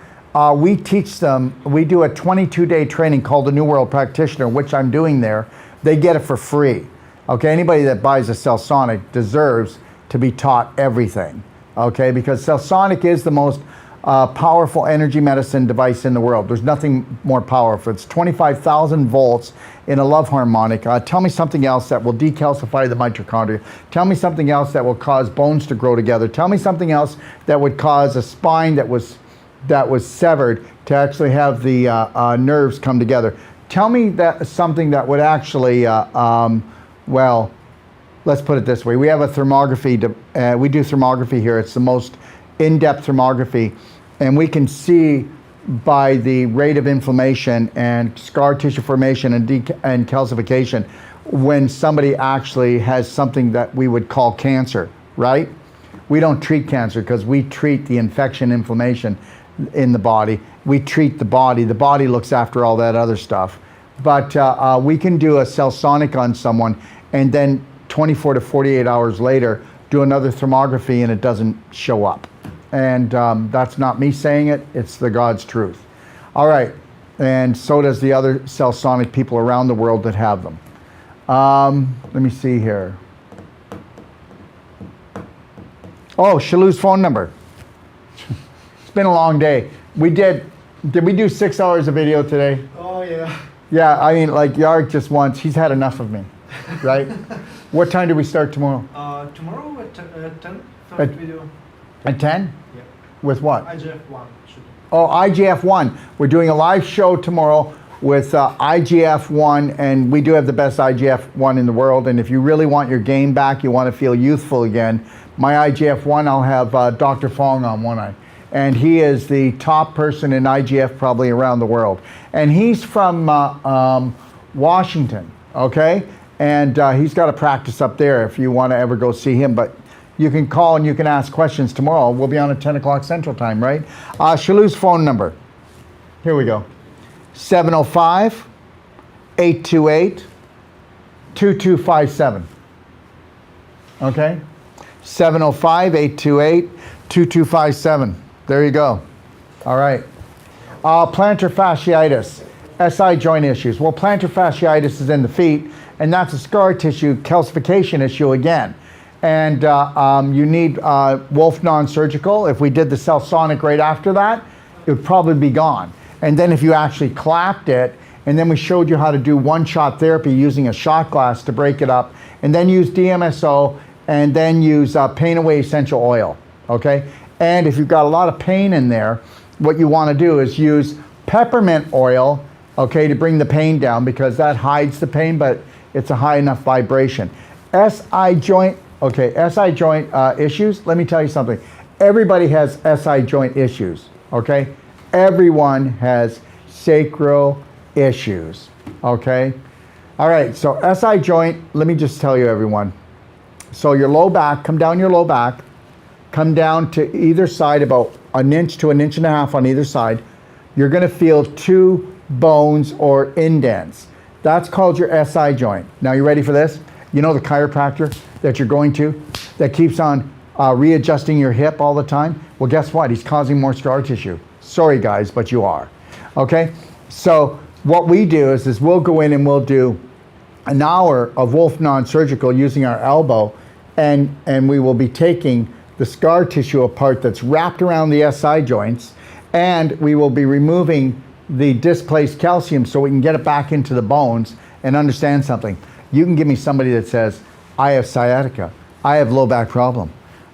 we teach them, we do a 22-day training called the New World Practitioner, which I'm doing there. They get it for free, okay? Anybody that buys a Cellsonic deserves to be taught everything, okay? Because Cellsonic is the most powerful energy medicine device in the world. There's nothing more powerful. It's 25,000 volts in a love harmonic. Tell me something else that will decalcify the mitochondria. Tell me something else that will cause bones to grow together. Tell me something else that would cause a spine that was severed to actually have the nerves come together. Tell me that something that would actually, well, let's put it this way. We have a thermography, we do thermography here. It's the most in-depth thermography, and we can see by the rate of inflammation and scar tissue formation and calcification when somebody actually has something that we would call cancer, right? We don't treat cancer because we treat the infection, inflammation in the body. We treat the body. The body looks after all that other stuff. But we can do a cell sonic on someone and then 24 to 48 hours later do another thermography and it doesn't show up. And that's not me saying it, it's the God's truth. All right, and so does the other cell sonic people around the world that have them. Let me see here. Oh, Shalu's phone number. It's been a long day. Did we do 6 hours of video today? Oh, yeah. Yeah, I mean, like Yark just wants, he's had enough of me, right? What time do we start tomorrow? Tomorrow at 10, first video. At 10? Yeah. With what? IGF-1. Oh, IGF-1. We're doing a live show tomorrow with IGF-1, and we do have the best IGF-1 in the world. And if you really want your game back, you want to feel youthful again, my IGF-1, I'll have Dr. Fong on, won't I? And he is the top person in IGF probably around the world. And he's from Washington, okay? And he's got a practice up there if you want to ever go see him. But you can call and you can ask questions tomorrow. We'll be on at 10 o'clock Central Time, right? Shalu's phone number. Here we go. 705-828-2257. Okay? 705-828-2257. There you go. All right. Plantar fasciitis, SI joint issues. Well, plantar fasciitis is in the feet, and that's a scar tissue calcification issue again. And you need Wolf non-surgical. If we did the cell sonic right after that, it would probably be gone. And then if you actually clapped it, and then we showed you how to do one-shot therapy using a shot glass to break it up, and then use DMSO, and then use pain away essential oil, okay? And if you've got a lot of pain in there, what you want to do is use peppermint oil, okay, to bring the pain down, because that hides the pain, but it's a high enough vibration. SI joint, okay, SI joint issues, let me tell you something. Everybody has SI joint issues, okay? Everyone has sacral issues, okay? All right, so SI joint, let me just tell you everyone. So your low back, come down your low back, come down to either side about an inch to an inch and a half on either side. You're gonna feel two bones or indents. That's called your SI joint. Now you ready for this? You know the chiropractor that you're going to that keeps on readjusting your hip all the time? Well, guess what? He's causing more scar tissue. Sorry guys, but you are, okay? So what we do is we'll go in and we'll do an hour of Wolf non-surgical using our elbow, and we will be taking the scar tissue apart that's wrapped around the SI joints, and we will be removing the displaced calcium so we can get it back into the bones. And understand something. You can give me somebody that says, I have sciatica, I have low back problem,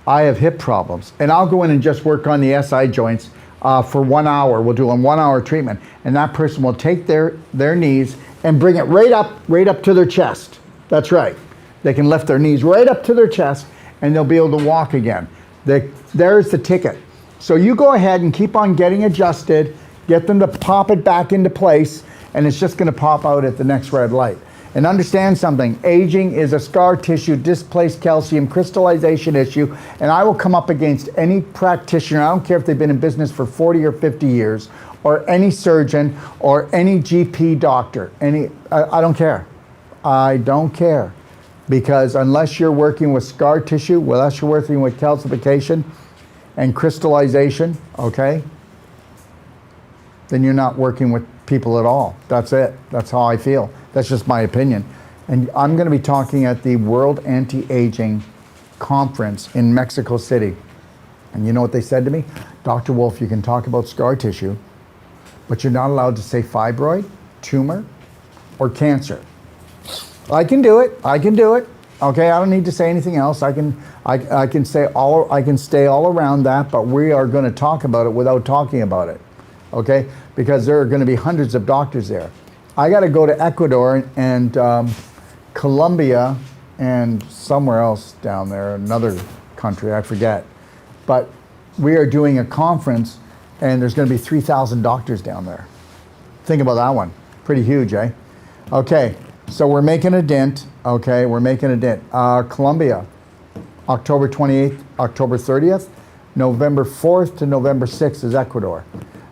I have hip problems, and I'll go in and just work on the SI joints for 1 hour. We'll do a 1 hour treatment, and that person will take their knees and bring it right up to their chest. That's right. They can lift their knees right up to their chest, and they'll be able to walk again. There's the ticket. So you go ahead and keep on getting adjusted, get them to pop it back into place, and it's just gonna pop out at the next red light. And understand something, aging is a scar tissue, displaced calcium, crystallization issue, and I will come up against any practitioner, I don't care if they've been in business for 40 or 50 years, or any surgeon, or any GP doctor, I don't care. I don't care. Because unless you're working with scar tissue, unless you're working with calcification and crystallization, okay, then you're not working with people at all. That's it. That's how I feel. That's just my opinion. And I'm going to be talking at the World Anti-Aging Conference in Mexico City. And you know what they said to me? Dr. Wolf, you can talk about scar tissue, but you're not allowed to say fibroid, tumor, or cancer. I can do it. I can do it. Okay, I don't need to say anything else. I can stay all around that, but we are going to talk about it without talking about it. Okay, because there are going to be hundreds of doctors there. I got to go to Ecuador and Colombia and somewhere else down there, another country, I forget. But we are doing a conference, and there's going to be 3,000 doctors down there. Think about that one. Pretty huge, eh? Okay, so we're making a dent. Okay, we're making a dent. Colombia, October 28th, October 30th. November 4th to November 6th is Ecuador.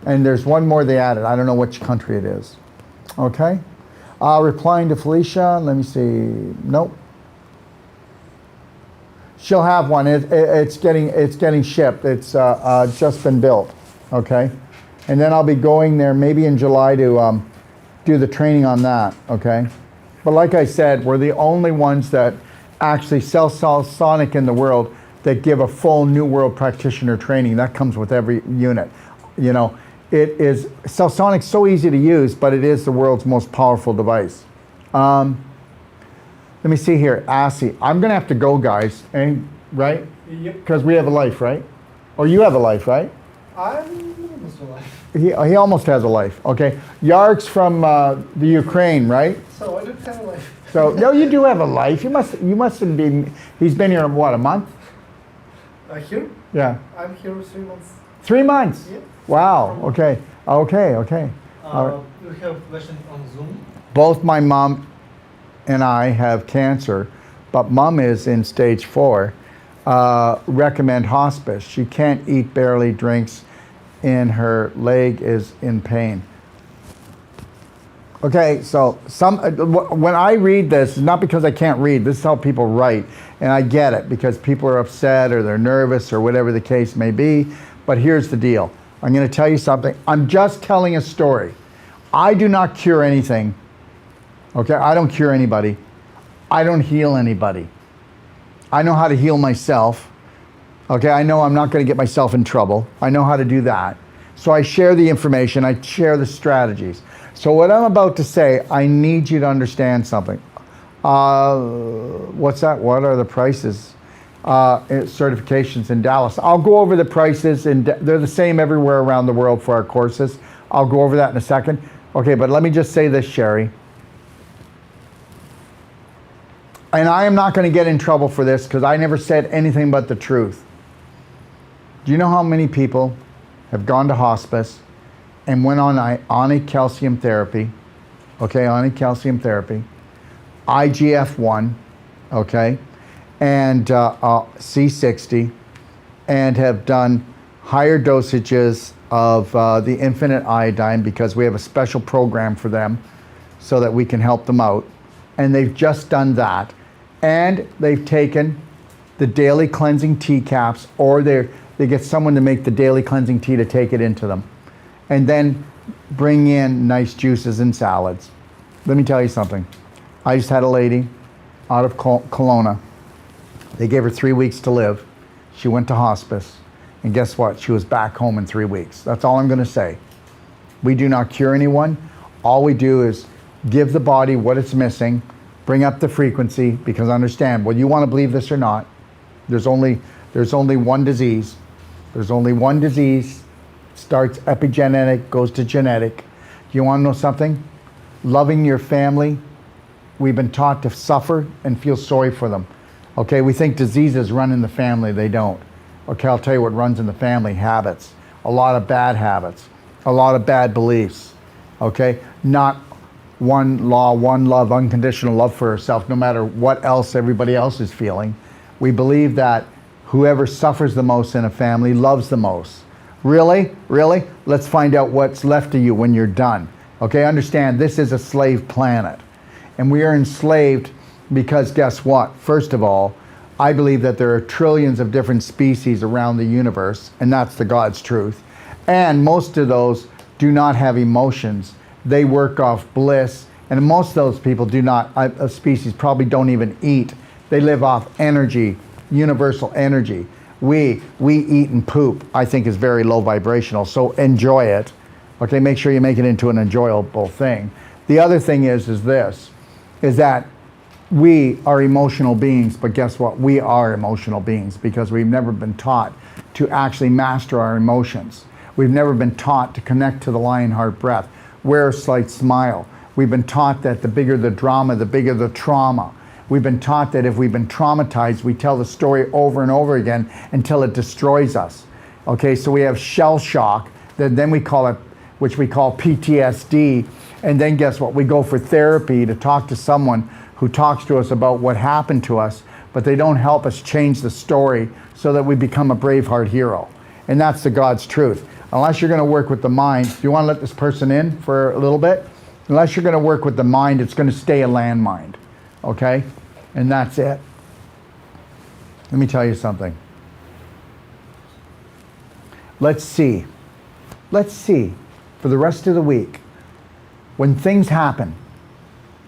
And there's one more they added. I don't know which country it is. Okay? Replying to Felicia, let me see. Nope. She'll have one. It's getting shipped. It's just been built. Okay? And then I'll be going there maybe in July to do the training on that. Okay? But like I said, we're the only ones that actually sell Sonic in the world that give a full New World practitioner training. That comes with every unit. You know, it is, Sonic's so easy to use, but it is the world's most powerful device. Let me see here, Assy. I'm gonna have to go, guys, right? Yep. Because we have a life, right? Or you have a life, right? I'm almost alive. He almost has a life, okay. Yark's from the Ukraine, right? So I don't have a life. So, no, you do have a life. You must have been, he's been here, what, a month? Here? Yeah. I'm here 3 months. 3 months? Yeah. Wow, okay. Okay. We have question on Zoom. Both my mom and I have cancer, but mom is in stage 4. Recommend hospice. She can't eat, barely drinks, and her leg is in pain. Okay, so when I read this, it's not because I can't read. This is how people write, and I get it because people are upset or they're nervous or whatever the case may be. But here's the deal. I'm going to tell you something. I'm just telling a story. I do not cure anything. Okay, I don't cure anybody. I don't heal anybody. I know how to heal myself. Okay, I know I'm not going to get myself in trouble. I know how to do that. So I share the information. I share the strategies. So what I'm about to say, I need you to understand something. What's that? What are the prices? Certifications in Dallas. I'll go over the prices, and they're the same everywhere around the world for our courses. I'll go over that in a second. Okay, but let me just say this, Sherry. And I am not going to get in trouble for this because I never said anything but the truth. Do you know how many people have gone to hospice and went on ionic calcium therapy, okay, ionic calcium therapy, IGF-1, okay, and C60, and have done higher dosages of the infinite iodine because we have a special program for them so that we can help them out. And they've just done that. And they've taken the daily cleansing tea caps, or they get someone to make the daily cleansing tea to take it into them. And then bring in nice juices and salads. Let me tell you something. I just had a lady out of Kelowna. They gave her 3 weeks to live. She went to hospice. And guess what? She was back home in 3 weeks. That's all I'm going to say. We do not cure anyone. All we do is give the body what it's missing, bring up the frequency, because understand, whether you want to believe this or not, there's only one disease. There's only one disease. Starts epigenetic, goes to genetic. Do you want to know something? Loving your family, we've been taught to suffer and feel sorry for them. Okay, we think diseases run in the family. They don't. Okay, I'll tell you what runs in the family: habits. A lot of bad habits. A lot of bad beliefs. Okay, not one law, one love, unconditional love for herself, no matter what else everybody else is feeling. We believe that whoever suffers the most in a family loves the most. Really? Really? Let's find out what's left of you when you're done. Okay, understand, this is a slave planet. And we are enslaved because guess what? First of all, I believe that there are trillions of different species around the universe, and that's the God's truth. And most of those do not have emotions. They work off bliss, and most of those people do not, species probably don't even eat. They live off energy, universal energy. we eat and poop, I think is very low vibrational. So enjoy it. Okay, make sure you make it into an enjoyable thing. The other thing is this, is that we are emotional beings, but guess what? We are emotional beings because we've never been taught to actually master our emotions. We've never been taught to connect to the lion heart breath, wear a slight smile. We've been taught that the bigger the drama, the bigger the trauma. We've been taught that if we've been traumatized, we tell the story over and over again until it destroys us. Okay, so we have shell shock, then we call it, which we call PTSD, and then guess what? We go for therapy to talk to someone who talks to us about what happened to us, but they don't help us change the story so that we become a Braveheart hero. And that's the God's truth. Unless you're going to work with the mind, do you want to let this person in for a little bit? Unless you're going to work with the mind, it's going to stay a landmine. Okay? And that's it. Let me tell you something. Let's see for the rest of the week, when things happen,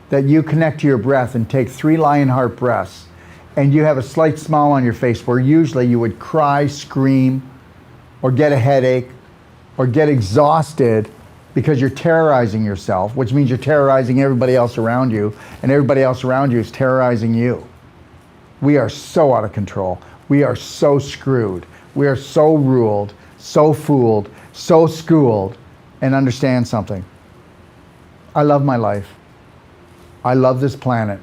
that you connect to your breath and take 3 lion heart breaths, and you have a slight smile on your face where usually you would cry, scream, or get a headache, or get exhausted because you're terrorizing yourself, which means you're terrorizing everybody else around you, and everybody else around you is terrorizing you. We are so out of control. We are so screwed. We are so ruled, so fooled, so schooled. And understand something. I love my life. I love this planet.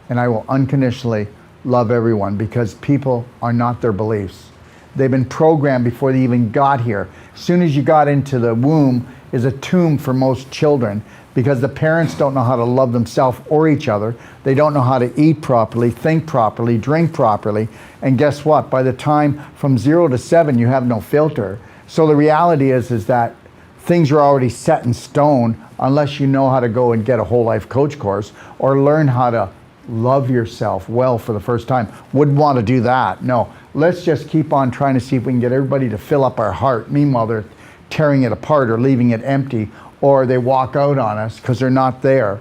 And I will unconditionally love everyone because people are not their beliefs. They've been programmed before they even got here. As soon as you got into the womb is a tomb for most children because the parents don't know how to love themselves or each other. They don't know how to eat properly, think properly, drink properly. And guess what? By the time from 0 to 7, you have no filter. So the reality is that things are already set in stone unless you know how to go and get a whole life coach course or learn how to love yourself well for the first time. Wouldn't want to do that. No, let's just keep on trying to see if we can get everybody to fill up our heart. Meanwhile, they're tearing it apart or leaving it empty, or they walk out on us because they're not there.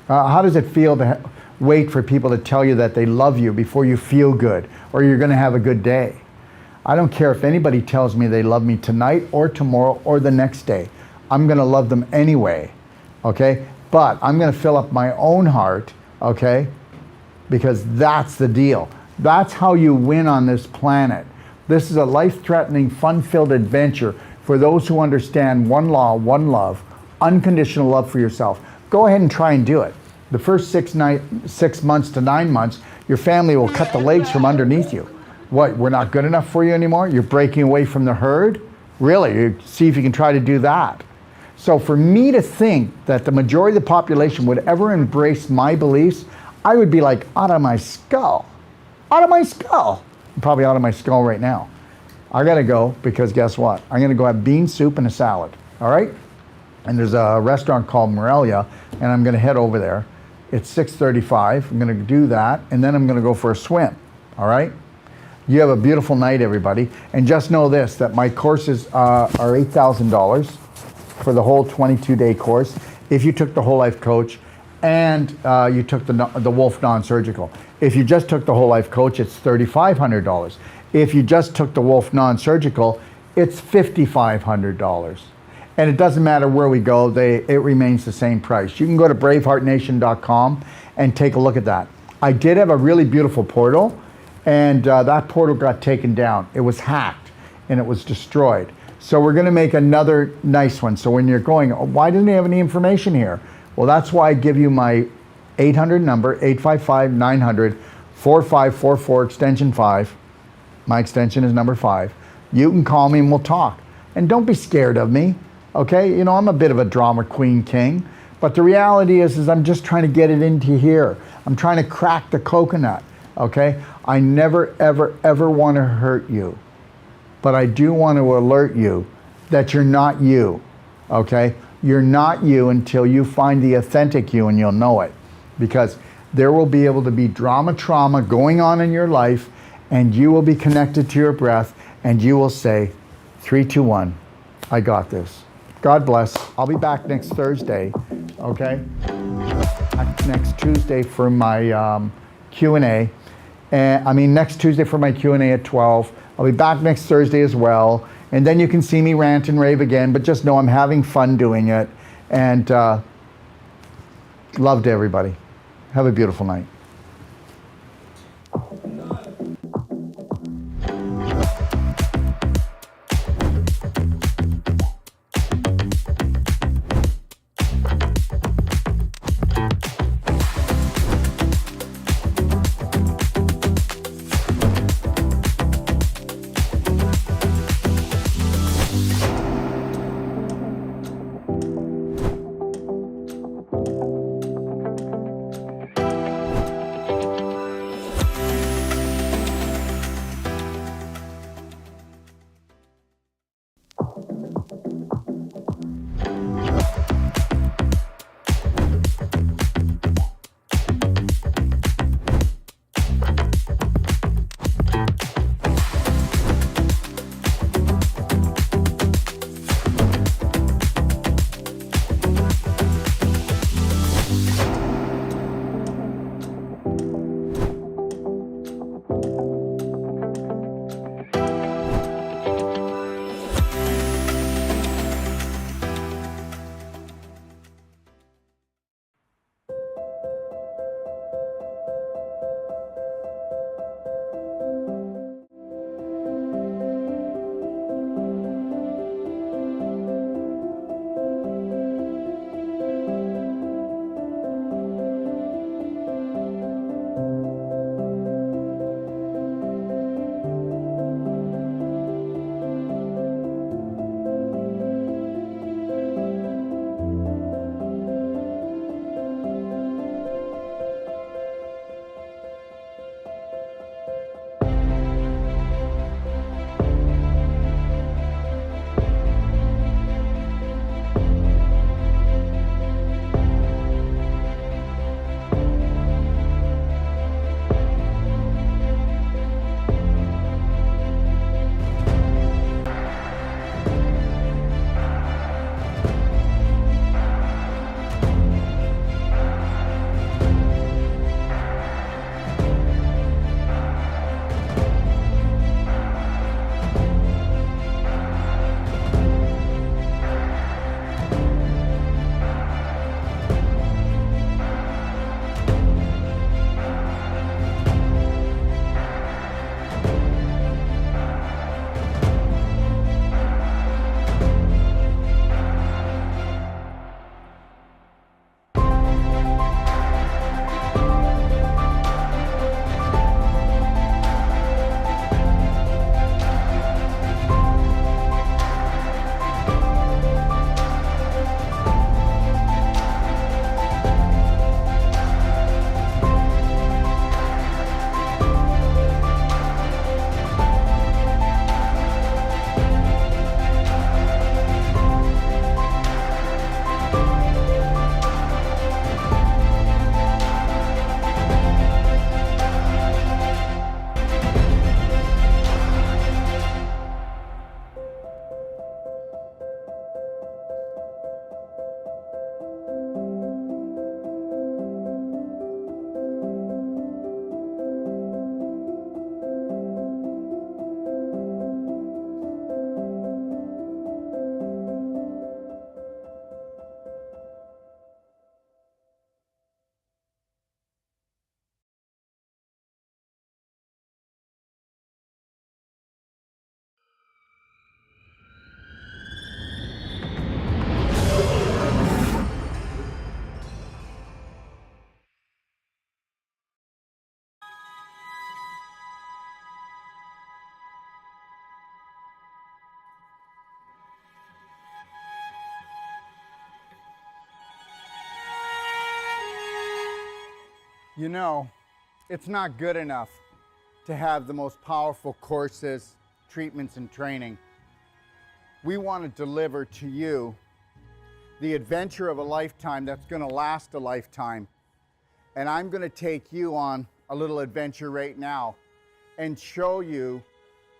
How does it feel to wait for people to tell you that they love you before you feel good or you're going to have a good day? I don't care if anybody tells me they love me tonight or tomorrow or the next day. I'm going to love them anyway, okay? But I'm going to fill up my own heart, okay? Because that's the deal. That's how you win on this planet. This is a life-threatening, fun-filled adventure for those who understand one law, one love, unconditional love for yourself. Go ahead and try and do it. The first 6 months to 9 months, your family will cut the legs from underneath you. What, we're not good enough for you anymore? You're breaking away from the herd? Really? See if you can try to do that. So for me to think that the majority of the population would ever embrace my beliefs, I would be like, out of my skull. Out of my skull. I'm probably out of my skull right now. I gotta go because guess what? I'm gonna go have bean soup and a salad, all right? And there's a restaurant called Morelia, and I'm gonna head over there. It's 6:35, I'm gonna do that, and then I'm gonna go for a swim, all right? You have a beautiful night, everybody. And just know this, that my courses are $8,000 for the whole 22-day course. If you took the Whole Life Coach and you took the Wolf Non-Surgical. If you just took the Whole Life Coach, it's $3,500. If you just took the Wolf Non-Surgical, it's $5,500. And it doesn't matter where we go, it remains the same price. You can go to braveheartnation.com and take a look at that. I did have a really beautiful portal, and that portal got taken down. It was hacked and it was destroyed. So we're gonna make another nice one. So when you're going, oh, why didn't they have any information here? Well, that's why I give you my 800 number, 855-900-4544, extension 5. My extension is number 5. You can call me and we'll talk. And don't be scared of me, okay? You know, I'm a bit of a drama queen king, but the reality is I'm just trying to get it into here. I'm trying to crack the coconut, okay? I never, ever, ever want to hurt you, but I do want to alert you that you're not you, okay? You're not you until you find the authentic you, and you'll know it, because there will be able to be trauma going on in your life, and you will be connected to your breath, and you will say, 3, 2, 1, I got this. God bless. I'll be back next Thursday, okay? Next Tuesday for my Q&A. And I mean, next Tuesday for my Q&A at 12. I'll be back next Thursday as well. And then you can see me rant and rave again, but just know I'm having fun doing it. And love to everybody. Have a beautiful night. You know, it's not good enough to have the most powerful courses, treatments, and training. We want to deliver to you the adventure of a lifetime that's going to last a lifetime. And I'm going to take you on a little adventure right now and show you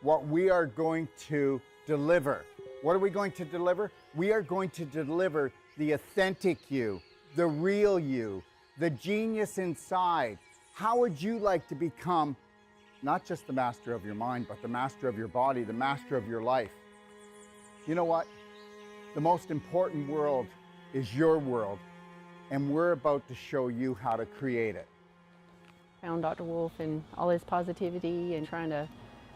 what we are going to deliver. What are we going to deliver? We are going to deliver the authentic you, the real you, the genius inside. How would you like to become not just the master of your mind, but the master of your body, the master of your life. You know what? The most important world is your world, and we're about to show you how to create it. Found Dr. Wolf and all his positivity and trying to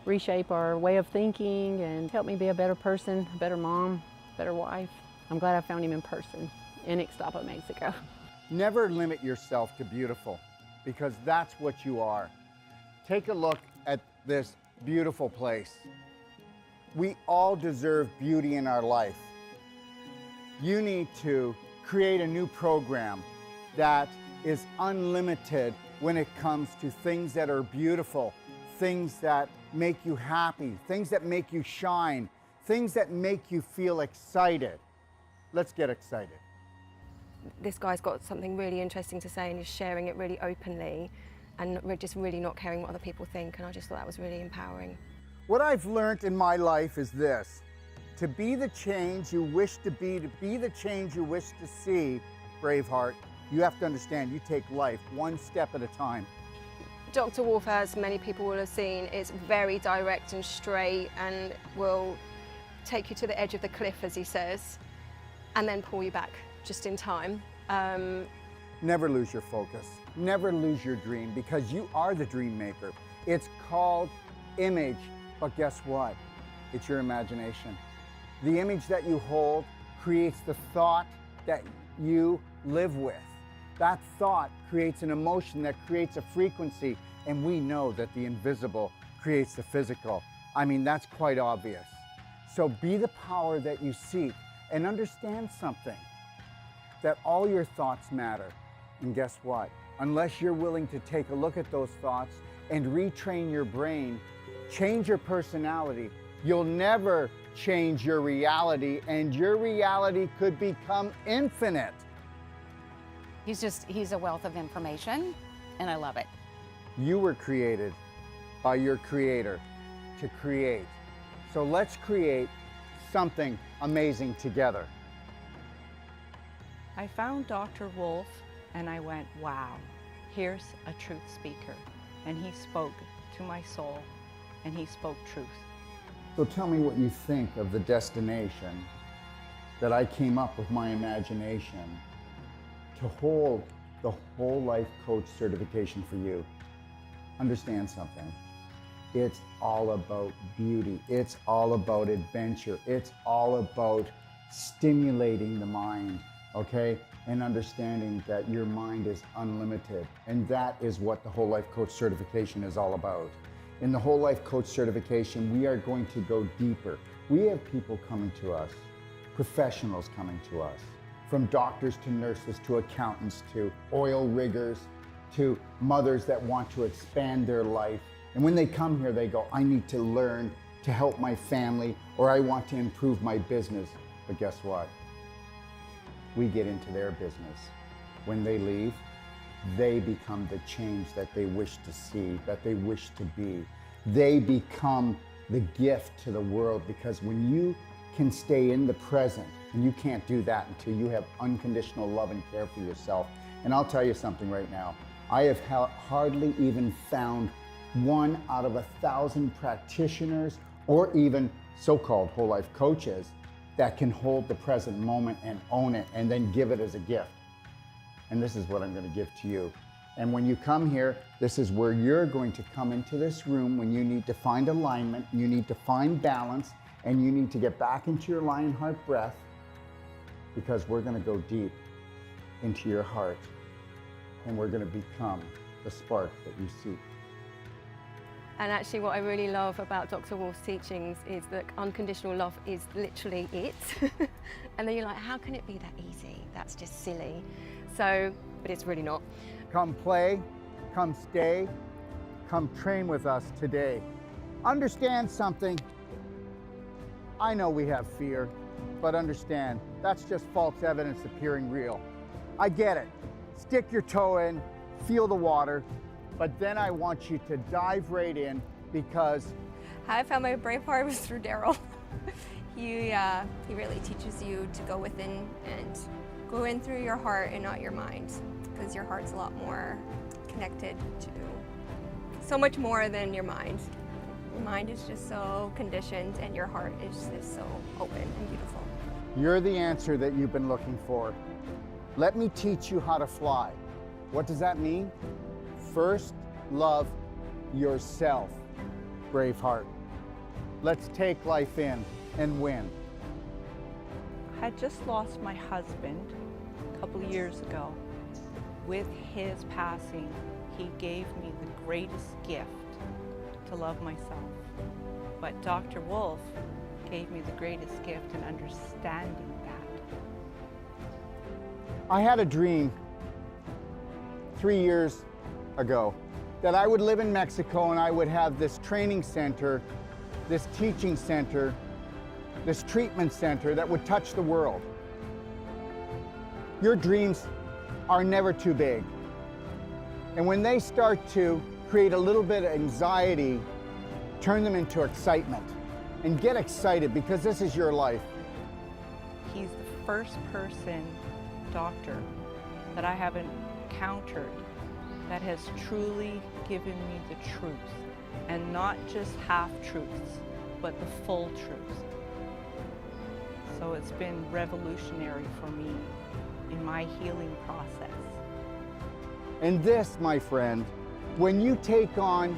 reshape our way of thinking and help me be a better person, a better mom, better wife. I'm glad I found him in person in Ixtapa, Mexico. Never limit yourself to beautiful, because that's what you are. Take a look at this beautiful place. We all deserve beauty in our life. You need to create a new program that is unlimited when it comes to things that are beautiful, things that make you happy, things that make you shine, things that make you feel excited. Let's get excited. This guy's got something really interesting to say and he's sharing it really openly and just really not caring what other people think, and I just thought that was really empowering. What I've learned in my life is this: to be the change you wish to be the change you wish to see, Braveheart, you have to understand you take life one step at a time. Dr. Wolf, as many people will have seen, is very direct and straight and will take you to the edge of the cliff, as he says, and then pull you back just in time. Never lose your focus. Never lose your dream, because you are the dream maker. It's called image, but guess what? It's your imagination. The image that you hold creates the thought that you live with. That thought creates an emotion that creates a frequency, and we know that the invisible creates the physical. I mean, that's quite obvious. So be the power that you seek, and understand something, that all your thoughts matter. And guess what? Unless you're willing to take a look at those thoughts and retrain your brain, change your personality, you'll never change your reality, and your reality could become infinite. He's a wealth of information, and I love it. You were created by your creator to create. So let's create something amazing together. I found Dr. Wolf and I went, wow, here's a truth speaker. And he spoke to my soul and he spoke truth. So tell me what you think of the destination that I came up with my imagination to hold the whole life coach certification for you. Understand something. It's all about beauty. It's all about adventure. It's all about stimulating the mind, okay? And understanding that your mind is unlimited. And that is what the Whole Life Coach certification is all about. In the Whole Life Coach certification, we are going to go deeper. We have people coming to us, professionals coming to us, from doctors to nurses to accountants to oil riggers to mothers that want to expand their life. And when they come here, they go, I need to learn to help my family, or I want to improve my business. But guess what? We get into their business. When they leave, they become the change that they wish to see, that they wish to be. They become the gift to the world, because when you can stay in the present, and you can't do that until you have unconditional love and care for yourself. And I'll tell you something right now. I have hardly even found 1 out of 1,000 practitioners, or even so-called whole life coaches, that can hold the present moment and own it and then give it as a gift. And this is what I'm going to give to you. And when you come here, this is where you're going to come into this room when you need to find alignment, you need to find balance, and you need to get back into your lion heart breath, because we're going to go deep into your heart and we're going to become the spark that you seek. And actually what I really love about Dr. Wolf's teachings is that unconditional love is literally it. And then you're like, how can it be that easy? That's just silly. So, but it's really not. Come play, come stay, come train with us today. Understand something. I know we have fear, but understand, that's just false evidence appearing real. I get it. Stick your toe in, feel the water, but then I want you to dive right in, because How I found my brave heart was through Daryl. He really teaches you to go within and go in through your heart and not your mind, because your heart's a lot more connected to so much more than your mind. Your mind is just so conditioned and your heart is just so open and beautiful. You're the answer that you've been looking for. Let me teach you how to fly. What does that mean? First, love yourself, Braveheart. Let's take life in and win. I had just lost my husband a couple of years ago. With his passing, he gave me the greatest gift to love myself. But Dr. Wolf gave me the greatest gift in understanding that. I had a dream 3 years ago that I would live in Mexico and I would have this training center, this teaching center, this treatment center that would touch the world. Your dreams are never too big. And when they start to create a little bit of anxiety, turn them into excitement. And get excited because this is your life. He's the first doctor that I have encountered that has truly given me the truth, and not just half-truths, but the full truth. So it's been revolutionary for me in my healing process. And this, my friend, when you take on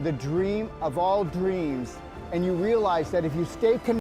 the dream of all dreams and you realize that if you stay connected